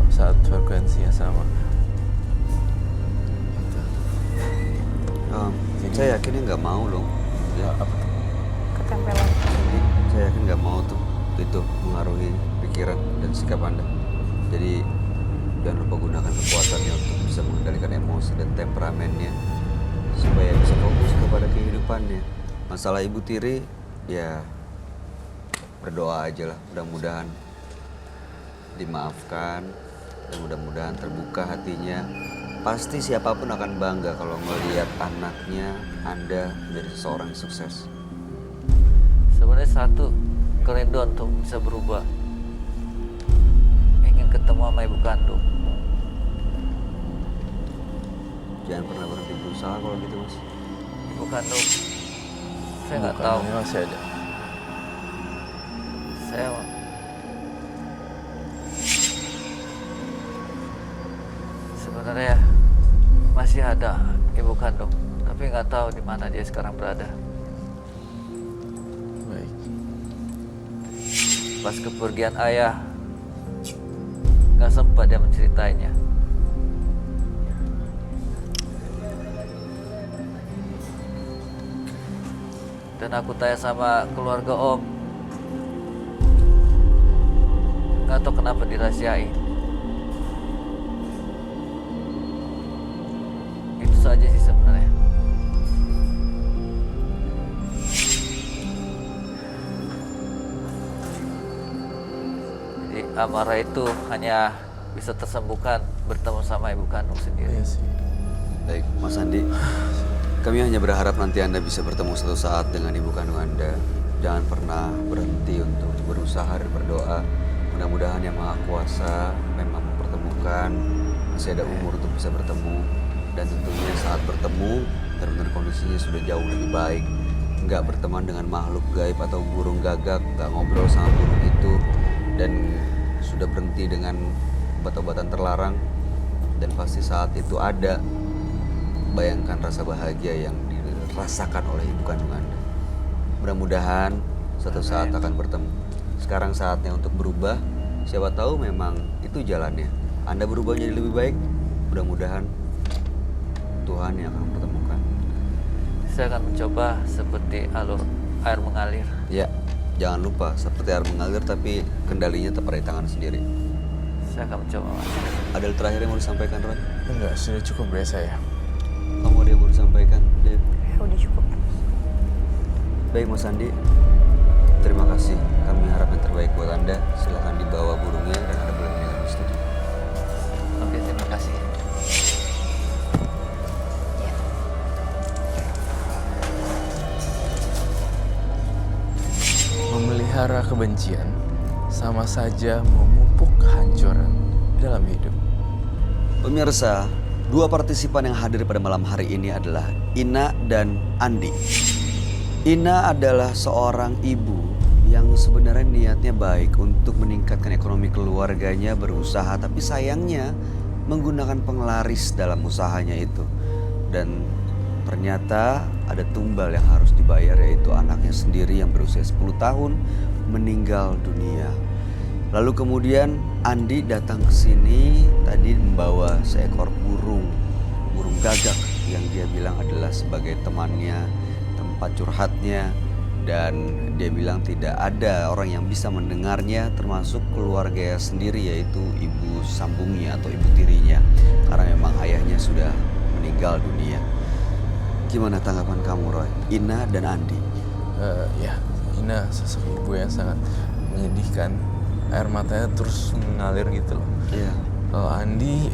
Saat frekuensinya sama. Gitu. Jadi- Saya yakin dia nggak mau loh. Ya, Apa tuh? Ketempelan. saya yakin nggak mau tuh itu mengaruhi pikiran dan sikap Anda. Jadi jangan lupa gunakan kekuatannya untuk bisa mengendalikan emosi dan temperamennya supaya bisa fokus kepada kehidupannya. Masalah ibu tiri ya berdoa aja lah, mudah-mudahan dimaafkan dan mudah-mudahan terbuka hatinya. Pasti siapapun akan bangga kalau melihat anaknya Anda menjadi seorang sukses. sebenarnya satu kerinduan untuk bisa berubah. Ingin ketemu sama ibu kandung. Jangan pernah berhenti berusaha kalau gitu, Mas. Ibu kandung, saya nggak Bukan, tahu. ini masih ada. Saya sebenarnya masih ada ibu kandung, tapi nggak tahu di mana dia sekarang berada. Baik. Pas kepergian ayah, nggak sempat dia menceritainnya. Dan aku tanya sama keluarga Om, nggak tahu kenapa dirahasiain. Itu saja sih sebenarnya. amarah itu hanya bisa tersembuhkan bertemu sama ibu kandung sendiri. Iya sih. Baik, Mas Andi. Kami hanya berharap nanti Anda bisa bertemu suatu saat dengan ibu kandung Anda. Jangan pernah berhenti untuk berusaha dan berdoa. Mudah-mudahan Yang Maha Kuasa memang mempertemukan, masih ada umur untuk bisa bertemu. Dan tentunya saat bertemu, benar-benar kondisinya sudah jauh lebih baik. Nggak berteman dengan makhluk gaib atau burung gagak, nggak ngobrol sama burung itu. Dan sudah berhenti dengan obat-obatan terlarang. Dan pasti saat itu ada, bayangkan rasa bahagia yang dirasakan oleh ibu kandung Anda. Mudah-mudahan suatu saat akan bertemu. Sekarang saatnya untuk berubah. Siapa tahu memang itu jalannya. Anda berubah jadi lebih baik. Mudah-mudahan Tuhan yang akan mempertemukan. Saya akan mencoba seperti alur air mengalir. Ya, jangan lupa seperti air mengalir tapi kendalinya tetap ada di tangan sendiri. Saya akan mencoba, Mas. Ada hal terakhir yang mau disampaikan, Roy? Enggak, sudah cukup dari saya. Kamu ada yang mau disampaikan, Dev? Ya udah cukup. Baik, Mas Andi. Terima kasih. Kami harap yang terbaik buat Anda. Silakan dibawa burungnya dan Anda boleh meninggal di studio. Oke, terima kasih. Memelihara kebencian sama saja memupuk kehancuran dalam hidup. Pemirsa, dua partisipan yang hadir pada malam hari ini adalah Ina dan Andi. Ina adalah seorang ibu yang sebenarnya niatnya baik untuk meningkatkan ekonomi keluarganya, berusaha, tapi sayangnya menggunakan penglaris dalam usahanya itu. Dan ternyata ada tumbal yang harus dibayar, yaitu anaknya sendiri yang berusia 10 tahun meninggal dunia. Lalu kemudian Andi datang ke sini tadi membawa seekor burung gagak yang dia bilang adalah sebagai temannya, tempat curhatnya, dan dia bilang tidak ada orang yang bisa mendengarnya termasuk keluarga sendiri, yaitu ibu sambungnya atau ibu tirinya, karena memang ayahnya sudah meninggal dunia. Gimana tanggapan kamu, Roy? Ina dan Andi. Ya, Ina sosok ibu yang sangat menyedihkan. Air matanya terus mengalir gitu loh. Iya. Kalau Andi,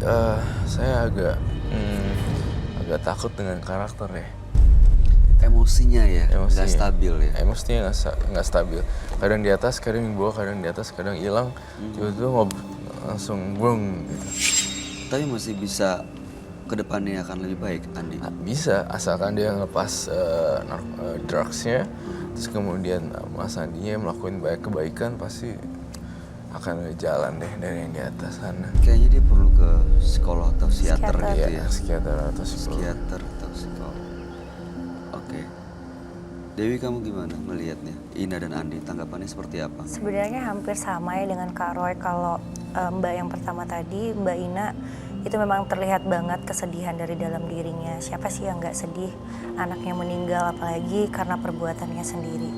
saya agak takut dengan karakter ya. Emosinya ya, Emosinya. nggak stabil ya. Emosinya nggak stabil. Kadang di atas, kadang di bawah, kadang di atas, kadang hilang. Tiba-tiba langsung boom gitu. Tapi masih bisa ke depannya akan lebih baik, Andi. Bisa, asalkan dia ngelepas drugsnya, terus kemudian Mas Andinya melakukan banyak kebaikan, pasti akan jalan deh dari yang di atas sana. Kayaknya dia perlu ke psikolog atau psikiater gitu ya. Psikiater atau psikolog. Psikiater atau psikolog. Oke. Dewi, kamu gimana melihatnya? Ina dan Andi, tanggapannya seperti apa? Sebenarnya hampir sama ya dengan Kak Roy. Kalau Mbak yang pertama tadi, Mbak Ina, itu memang terlihat banget kesedihan dari dalam dirinya. Siapa sih yang nggak sedih anaknya meninggal, apalagi karena perbuatannya sendiri.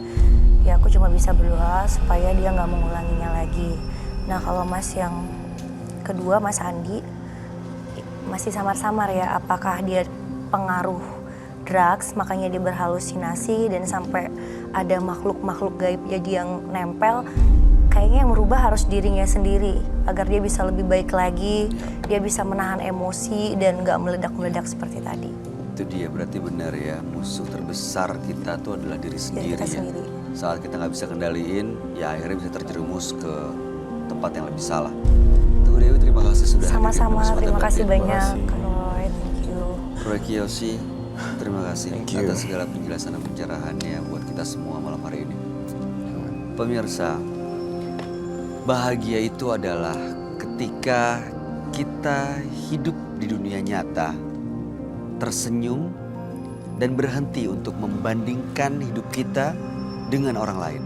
Ya aku cuma bisa berdoa supaya dia nggak mengulanginya lagi. Nah kalau Mas yang kedua, Mas Andi, masih samar-samar ya. Apakah dia pengaruh drugs, makanya dia berhalusinasi dan sampai ada makhluk-makhluk gaib jadi yang nempel. Kayaknya yang merubah harus dirinya sendiri agar dia bisa lebih baik lagi, dia bisa menahan emosi dan nggak meledak-meledak seperti tadi. Itu dia, berarti benar ya, musuh terbesar kita tuh adalah diri sendiri, kita ya. sendiri. Saat kita nggak bisa kendaliin, ya akhirnya bisa terjerumus ke tempat yang lebih salah. Tunggu Dewi, terima kasih sudah hadir di Sama-sama, Bonus terima Mata kasih Batin. banyak Kak Roy, thank you. Roy Kiyoshi, terima kasih Thank you. atas segala penjelasan dan pencerahannya buat kita semua malam hari ini. Pemirsa, bahagia itu adalah ketika kita hidup di dunia nyata, tersenyum, dan berhenti untuk membandingkan hidup kita dengan orang lain.